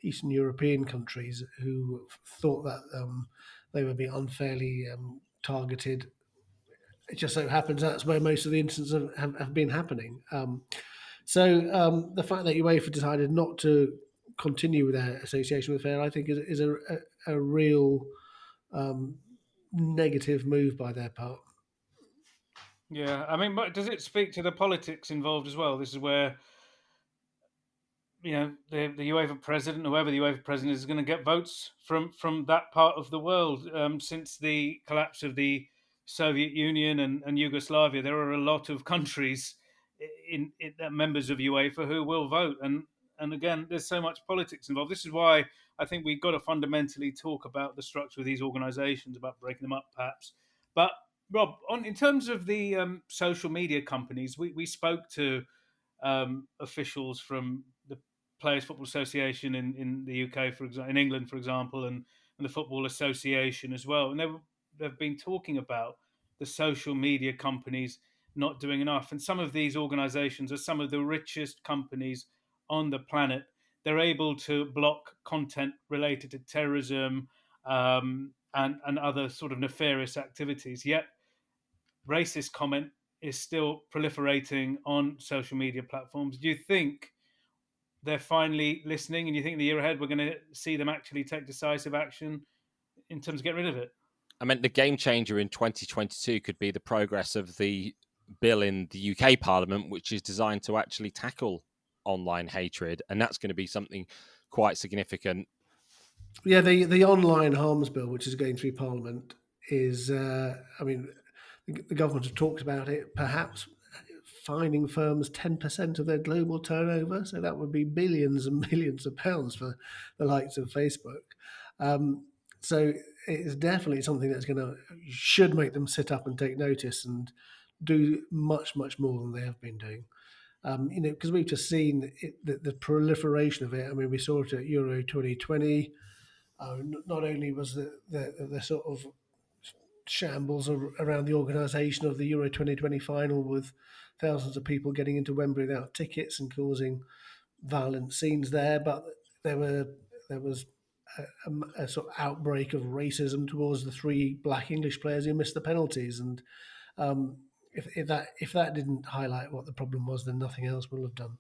Eastern European countries who thought that they were being unfairly targeted. It just so happens that's where most of the incidents have been happening. So the fact that UEFA decided not to continue with their association with FAIR, I think, is a real negative move by their part. Yeah, I mean, but does it speak to the politics involved as well? This is where, the UEFA president, whoever the UEFA president is, going to get votes from that part of the world. Since the collapse of the Soviet Union and Yugoslavia, there are a lot of countries in members of UEFA who will vote, and again, there's so much politics involved. This is why I think we've got to fundamentally talk about the structure of these organisations, about breaking them up, perhaps. But Rob, in terms of the social media companies, we spoke to officials from the Players Football Association in the UK, for example, in England, for example, and the Football Association as well, and they've been talking about the social media companies not doing enough. And some of these organisations are some of the richest companies on the planet. they're able to block content related to terrorism and other sort of nefarious activities. Yet racist comment is still proliferating on social media platforms. Do you think they're finally listening, and you think in the year ahead we're going to see them actually take decisive action in terms of getting rid of it? I mean, the game changer in 2022 could be the progress of the bill in the UK Parliament, which is designed to actually tackle online hatred, and that's going to be something quite significant. Yeah, the online harms bill, which is going through Parliament, is, I mean, the government have talked about it, perhaps fining firms 10% of their global turnover. So that would be billions and millions of pounds for the likes of Facebook. So it's definitely something that's should make them sit up and take notice and do much, much more than they have been doing. Because we've just seen the proliferation of it. I mean, we saw it at Euro 2020. Not only was the sort of shambles around the organisation of the Euro 2020 final, with thousands of people getting into Wembley without tickets and causing violent scenes there, but there was a sort of outbreak of racism towards the 3 black English players who missed the penalties, and if that didn't highlight what the problem was, then nothing else will have done.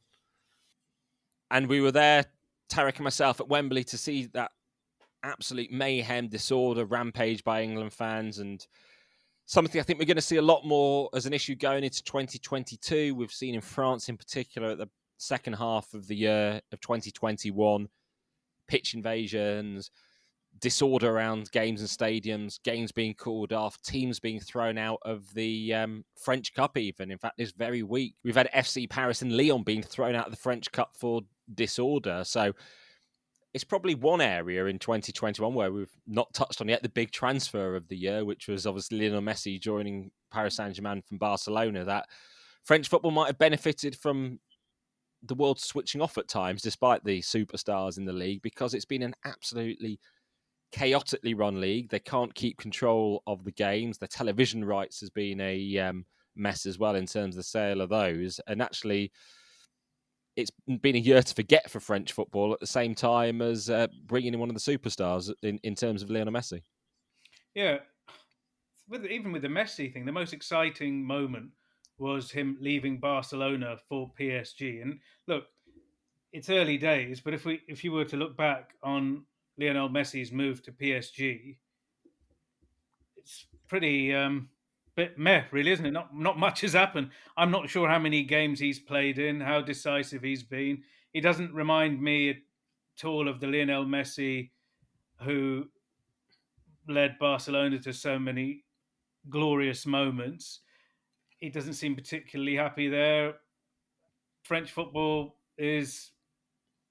And we were there, Tariq and myself, at Wembley to see that absolute mayhem, disorder, rampage by England fans, and something I think we're going to see a lot more as an issue going into 2022. We've seen in France in particular at the second half of the year of 2021, pitch invasions, disorder around games and stadiums, games being called off, teams being thrown out of the French Cup even. In fact, this very week, we've had FC Paris and Lyon being thrown out of the French Cup for disorder. So it's probably one area in 2021 where we've not touched on yet, the big transfer of the year, which was obviously Lionel Messi joining Paris Saint-Germain from Barcelona, that French football might have benefited from the world switching off at times, despite the superstars in the league, because it's been an absolutely chaotically run league. They can't keep control of the games. The television rights has been a mess as well in terms of the sale of those. And actually, it's been a year to forget for French football at the same time as bringing in one of the superstars in terms of Lionel Messi. Yeah, even with the Messi thing, the most exciting moment was him leaving Barcelona for PSG. And look, it's early days, but if you were to look back on Lionel Messi's move to PSG, it's pretty bit meh, really, isn't it? Not much has happened. I'm not sure how many games he's played in, how decisive he's been. He doesn't remind me at all of the Lionel Messi who led Barcelona to so many glorious moments. He doesn't seem particularly happy there. French football is,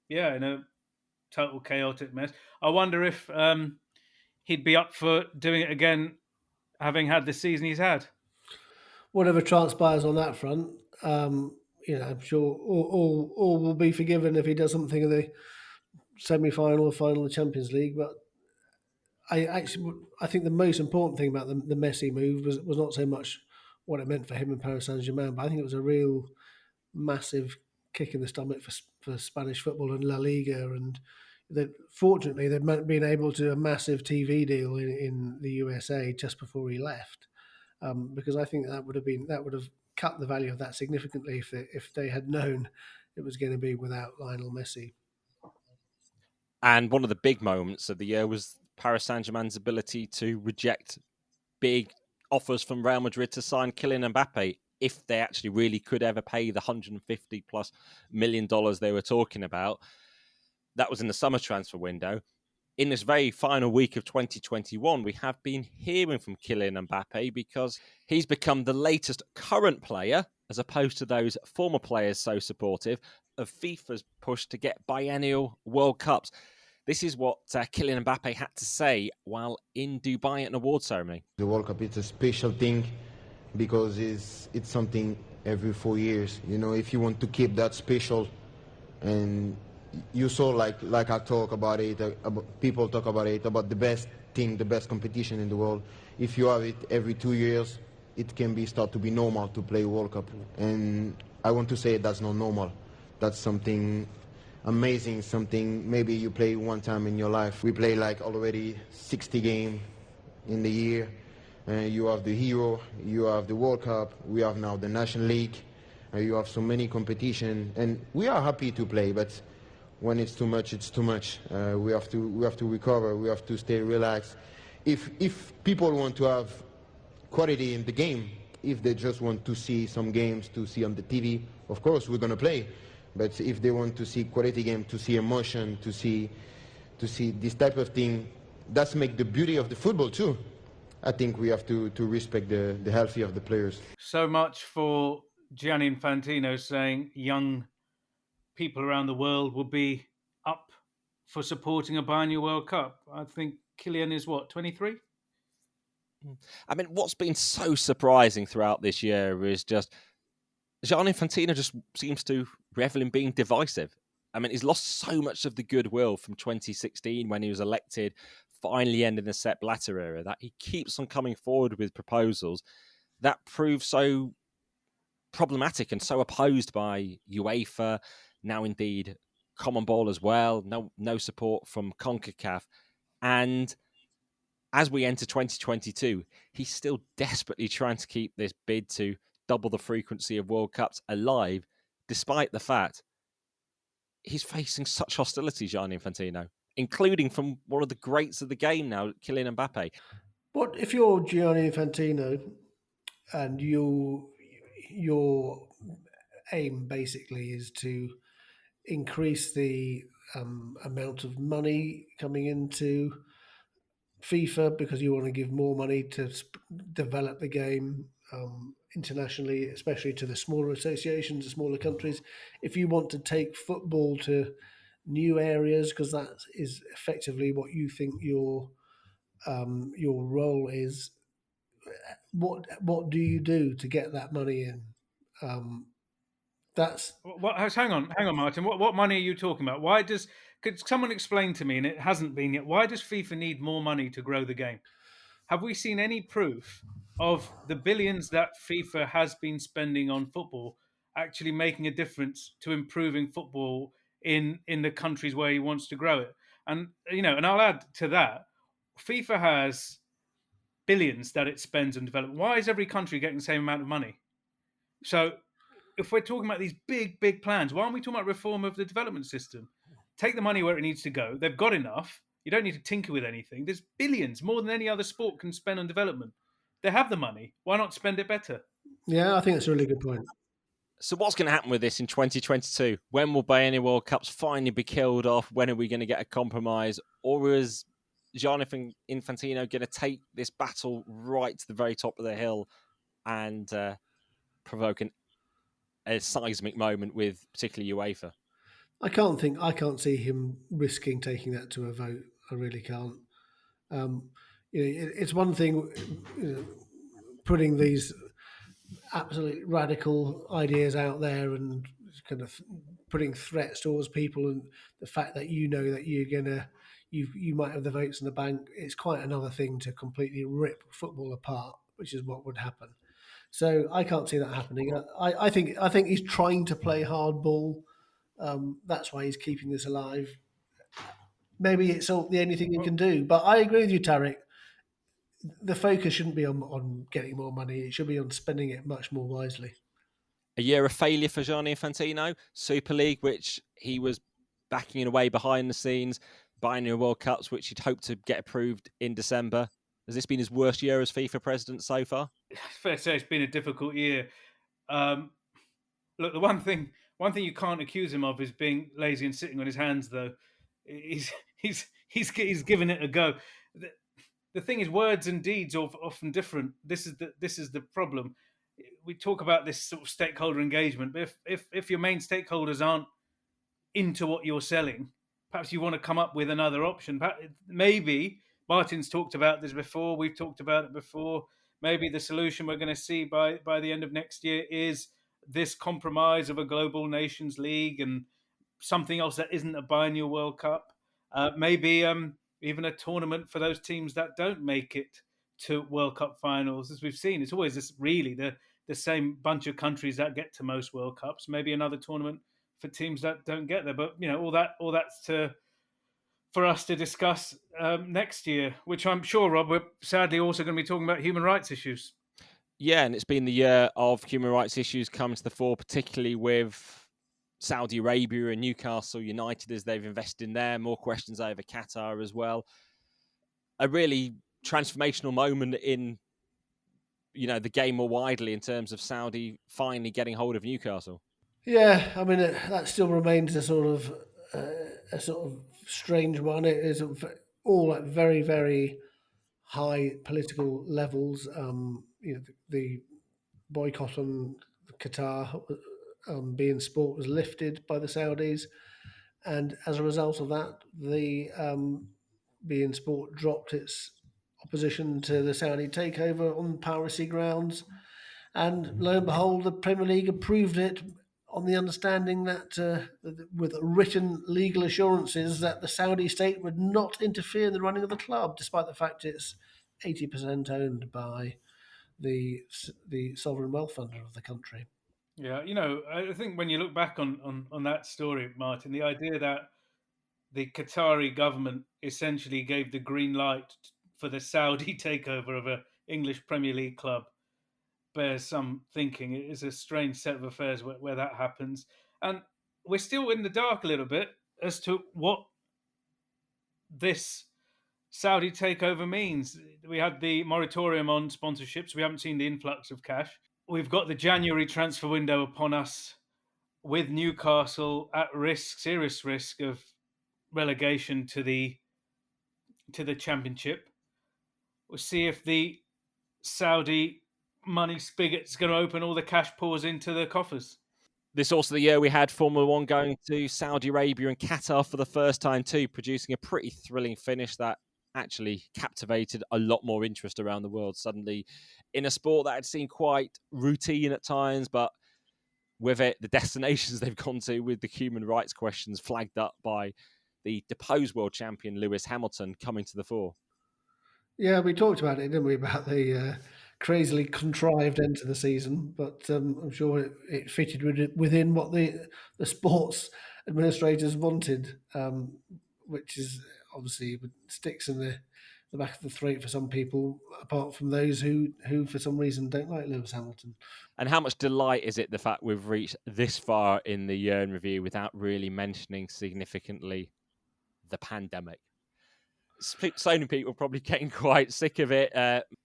in a total chaotic mess. I wonder if he'd be up for doing it again, having had the season he's had. Whatever transpires on that front, I'm sure all will be forgiven if he does something in the semi-final or final of the Champions League. But I think the most important thing about the Messi move was not so much what it meant for him in Paris Saint-Germain, but I think it was a real massive kick in the stomach for Spanish football and La Liga, and fortunately they've been able to a massive TV deal in the USA just before he left, because I think that would have cut the value of that significantly if they had known it was going to be without Lionel Messi. And one of the big moments of the year was Paris Saint-Germain's ability to reject big offers from Real Madrid to sign Kylian Mbappe, if they actually really could ever pay the $150+ million they were talking about. That was in the summer transfer window. In this very final week of 2021, we have been hearing from Kylian Mbappe because he's become the latest current player, as opposed to those former players so supportive, of FIFA's push to get biennial World Cups. This is what Kylian Mbappe had to say while in Dubai at an award ceremony. The World Cup is a special thing because it's something every 4 years. You know, if you want to keep that special, and you saw like I talk about it, people talk about it, about the best thing, the best competition in the world. If you have it every 2 years, it can start to be normal to play World Cup. And I want to say that's not normal. That's something amazing, something maybe you play one time in your life. We play like already 60 games in the year. You have the Hero, you have the World Cup, we have now the National League, you have so many competition, and we are happy to play, but when it's too much, it's too much. We have to recover, we have to stay relaxed. If people want to have quality in the game, if they just want to see some games to see on the TV, of course we're going to play. But if they want to see quality game, to see emotion, to see this type of thing, that's make the beauty of the football too. I think we have to respect the healthy of the players. So much for Gianni Infantino saying young people around the world will be up for supporting a biennial World Cup. I think Kylian is what, 23? I mean, what's been so surprising throughout this year is just Gianni Infantino just seems to revel in being divisive. I mean, he's lost so much of the goodwill from 2016 when he was elected, finally ending the Sepp Blatter era, that he keeps on coming forward with proposals that prove so problematic and so opposed by UEFA, now indeed Common Ball as well, no support from CONCACAF. And as we enter 2022, he's still desperately trying to keep this bid to double the frequency of World Cups alive, despite the fact he's facing such hostility, Gianni Infantino, including from one of the greats of the game now, Kylian Mbappe. What if you're Gianni Infantino and your aim basically is to increase the amount of money coming into FIFA because you want to give more money to develop the game internationally, especially to the smaller associations, the smaller countries. If you want to take football to new areas, because that is effectively what you think your role is, what do you do to get that money in? That's Hang on, Martyn. What money are you talking about? Could someone explain to me, and it hasn't been yet, why does FIFA need more money to grow the game? Have we seen any proof of the billions that FIFA has been spending on football actually making a difference to improving football in the countries where he wants to grow it? And and I'll add to that, FIFA has billions that it spends on development. Why is every country getting the same amount of money? So if we're talking about these big plans, why aren't we talking about reform of the development system? Take the money where it needs to go. They've got enough. You don't need to tinker with anything. There's billions, more than any other sport can spend on development. They have the money. Why not spend it better? Yeah, I think that's a really good point. So what's going to happen with this in 2022? When will biennial World Cups finally be killed off? When are we going to get a compromise? Or is Gianni Infantino going to take this battle right to the very top of the hill and provoke a seismic moment with particularly UEFA? I can't see him risking taking that to a vote. I really can't. It's one thing putting these absolutely radical ideas out there and kind of putting threats towards people, and the fact that that you might have the votes in the bank. It's quite another thing to completely rip football apart, which is what would happen. So I can't see that happening. I think he's trying to play hardball. That's why he's keeping this alive. Maybe it's the only thing he can do. But I agree with you, Tariq. The focus shouldn't be on getting more money. It should be on spending it much more wisely. A year of failure for Gianni Infantino. Super League, which he was backing in a way behind the scenes. Biennial World Cups, which he'd hoped to get approved in December. Has this been his worst year as FIFA president so far? Fair to say it's been a difficult year. Look, the one thing you can't accuse him of is being lazy and sitting on his hands, though. He's given it a go. The thing is, words and deeds are often different. This is the problem. We talk about this sort of stakeholder engagement, but if your main stakeholders aren't into what you're selling, perhaps you want to come up with another option. Maybe Martyn's talked about this before. We've talked about it before. Maybe the solution we're going to see by the end of next year is this compromise of a global nations league and something else that isn't a biennial World Cup. Maybe even a tournament for those teams that don't make it to World Cup finals. As we've seen, it's always the same bunch of countries that get to most World Cups. Maybe another tournament for teams that don't get there. But all that's for us to discuss next year, which I'm sure, Rob, we're sadly also going to be talking about human rights issues. Yeah, and it's been the year of human rights issues coming to the fore, particularly with Saudi Arabia and Newcastle United as they've invested in there. More questions over Qatar as well. A really transformational moment in the game more widely in terms of Saudi finally getting hold of Newcastle. Yeah, I mean that still remains a sort of strange one. It is all at very, very high political levels. The boycott on Qatar being sport was lifted by the Saudis, and as a result of that, the being sport dropped its opposition to the Saudi takeover on piracy grounds. And lo and behold, the Premier League approved it on the understanding that, with written legal assurances, that the Saudi state would not interfere in the running of the club, despite the fact it's 80% owned by the sovereign wealth funder of the country. Yeah, I think when you look back on that story, Martyn, the idea that the Qatari government essentially gave the green light for the Saudi takeover of an English Premier League club bears some thinking. It is a strange set of affairs where that happens. And we're still in the dark a little bit as to what this Saudi takeover means. We had the moratorium on sponsorships. We haven't seen the influx of cash. We've got the January transfer window upon us, with Newcastle at risk, serious risk of relegation to the Championship. We'll see if the Saudi money spigot's going to open all the cash pours into the coffers. This also the year we had Formula One going to Saudi Arabia and Qatar for the first time too, producing a pretty thrilling finish that actually captivated a lot more interest around the world suddenly in a sport that had seemed quite routine at times, but with it, the destinations they've gone to with the human rights questions flagged up by the deposed world champion Lewis Hamilton coming to the fore. Yeah, we talked about it, didn't we, about the crazily contrived end to the season, but I'm sure it fitted within what the sports administrators wanted, which is obviously sticks in the back of the throat for some people, apart from those who for some reason don't like Lewis Hamilton. And how much delight is it the fact we've reached this far in the year in review without really mentioning significantly the pandemic? So many people are probably getting quite sick of it.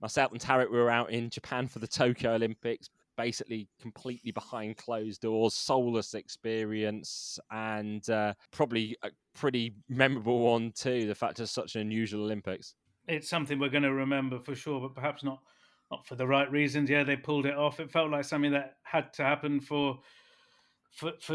Myself and Tariq were out in Japan for the Tokyo Olympics, basically completely behind closed doors, soulless experience, and probably a pretty memorable one too, the fact it's such an unusual Olympics. It's something we're going to remember for sure, but perhaps not for the right reasons. Yeah, they pulled it off. It felt like something that had to happen for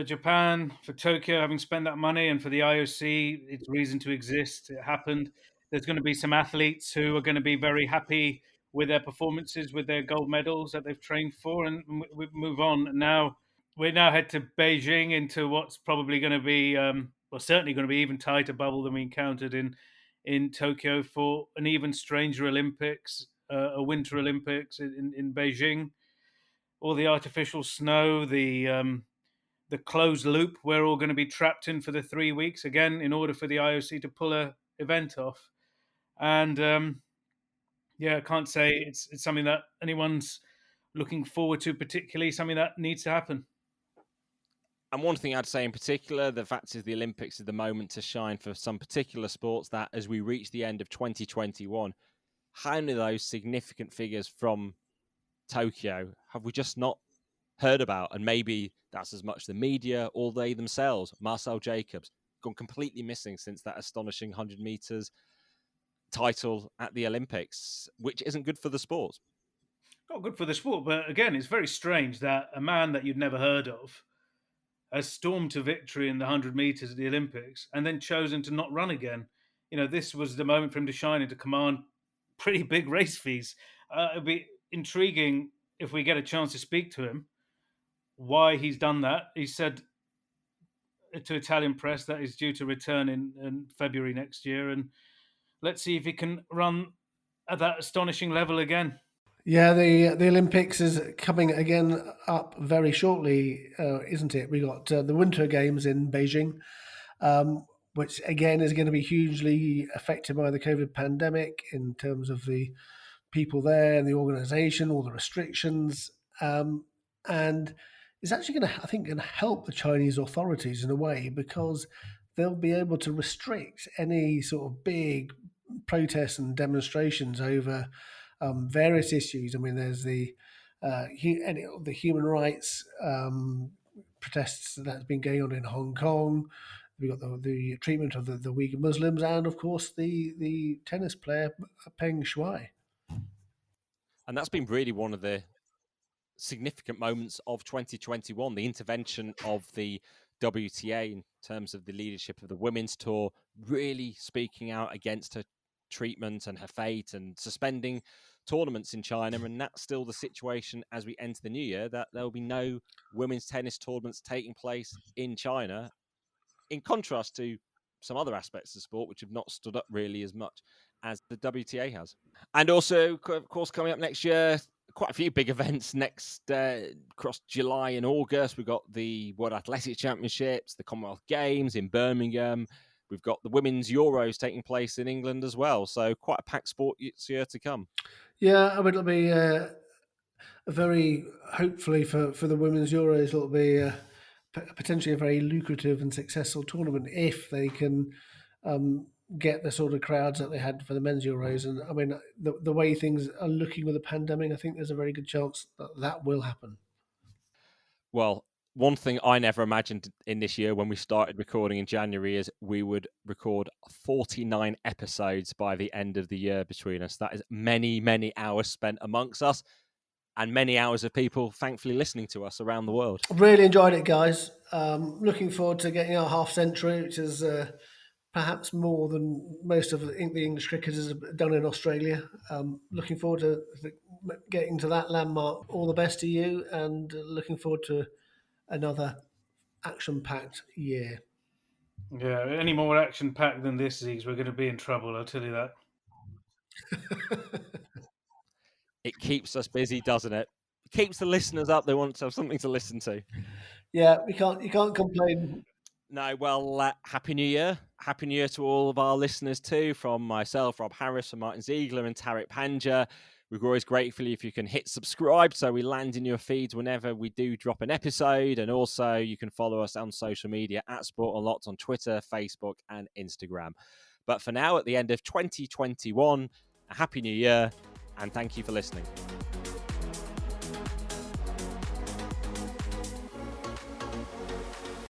Japan, for Tokyo, having spent that money, and for the IOC, its reason to exist. It happened. There's going to be some athletes who are going to be very happy with their performances, with their gold medals that they've trained for, and we move on. Now we head to Beijing, into what's probably going to be, certainly going to be even tighter bubble than we encountered in Tokyo, for an even stranger Olympics, a Winter Olympics in Beijing. All the artificial snow, the closed loop we're all going to be trapped in for the 3 weeks again, in order for the IOC to pull a event off. And I can't say it's something that anyone's looking forward to particularly, something that needs to happen. And one thing I'd say in particular, the fact is the Olympics is the moment to shine for some particular sports that, as we reach the end of 2021, how many of those significant figures from Tokyo have we just not heard about? And maybe that's as much the media or they themselves. Marcel Jacobs, gone completely missing since that astonishing 100 meters title at the Olympics, which isn't good for the sport. Not good for the sport, but again, it's very strange that a man that you'd never heard of has stormed to victory in the 100 meters at the Olympics and then chosen to not run again. This was the moment for him to shine and to command pretty big race fees. It'd be intriguing if we get a chance to speak to him, why he's done that. He said to Italian press that he's due to return in February next year, and let's see if he can run at that astonishing level again. Yeah, Yeah, the Olympics is coming again up very shortly, isn't it? We got the Winter Games in Beijing, which again is going to be hugely affected by the COVID pandemic in terms of the people there and the organisation, all the restrictions, and it's actually going to, I think, going to help the Chinese authorities in a way because they'll be able to restrict any sort of big protests and demonstrations over various issues. I mean, there's the human rights protests that's been going on in Hong Kong. We've got the treatment of the Uyghur Muslims, and of course the tennis player Peng Shuai. And that's been really one of the significant moments of 2021, the intervention of the WTA in terms of the leadership of the women's tour, really speaking out against her treatment and her fate and suspending tournaments in China. And that's still the situation as we enter the new year, that there will be no women's tennis tournaments taking place in China, in contrast to some other aspects of sport which have not stood up really as much as the WTA has. And also, of course, coming up next year, quite a few big events next across July and August. We've got the World Athletics Championships, the Commonwealth Games in Birmingham. We've got the Women's Euros taking place in England as well. So quite a packed sport year to come. Yeah, I mean, it'll be a very, hopefully for the Women's Euros, it'll be potentially a very lucrative and successful tournament if they can get the sort of crowds that they had for the men's Euros. And I mean, the way things are looking with the pandemic, I think there's a very good chance that that will happen. Well, one thing I never imagined in this year when we started recording in January is we would record 49 episodes by the end of the year between us. That is many, many hours spent amongst us and many hours of people thankfully listening to us around the world. Really enjoyed it, guys. Looking forward to getting our half century, which is perhaps more than most of the English cricketers have done in Australia. Looking forward to getting to that landmark. All the best to you, and looking forward to another action-packed year. Yeah, any more action-packed than this, Ziggs, we're going to be in trouble, I'll tell you that. It keeps us busy, doesn't it? It keeps the listeners up. They want to have something to listen to. Yeah, you can't complain. No, well, Happy New Year. Happy New Year to all of our listeners too, from myself, Rob Harris, and Martyn Ziegler, and Tariq Panja. We're always grateful if you can hit subscribe so we land in your feeds whenever we do drop an episode. And also you can follow us on social media at Sport Unlocked on Twitter, Facebook, and Instagram. But for now, at the end of 2021, a Happy New Year, and thank you for listening.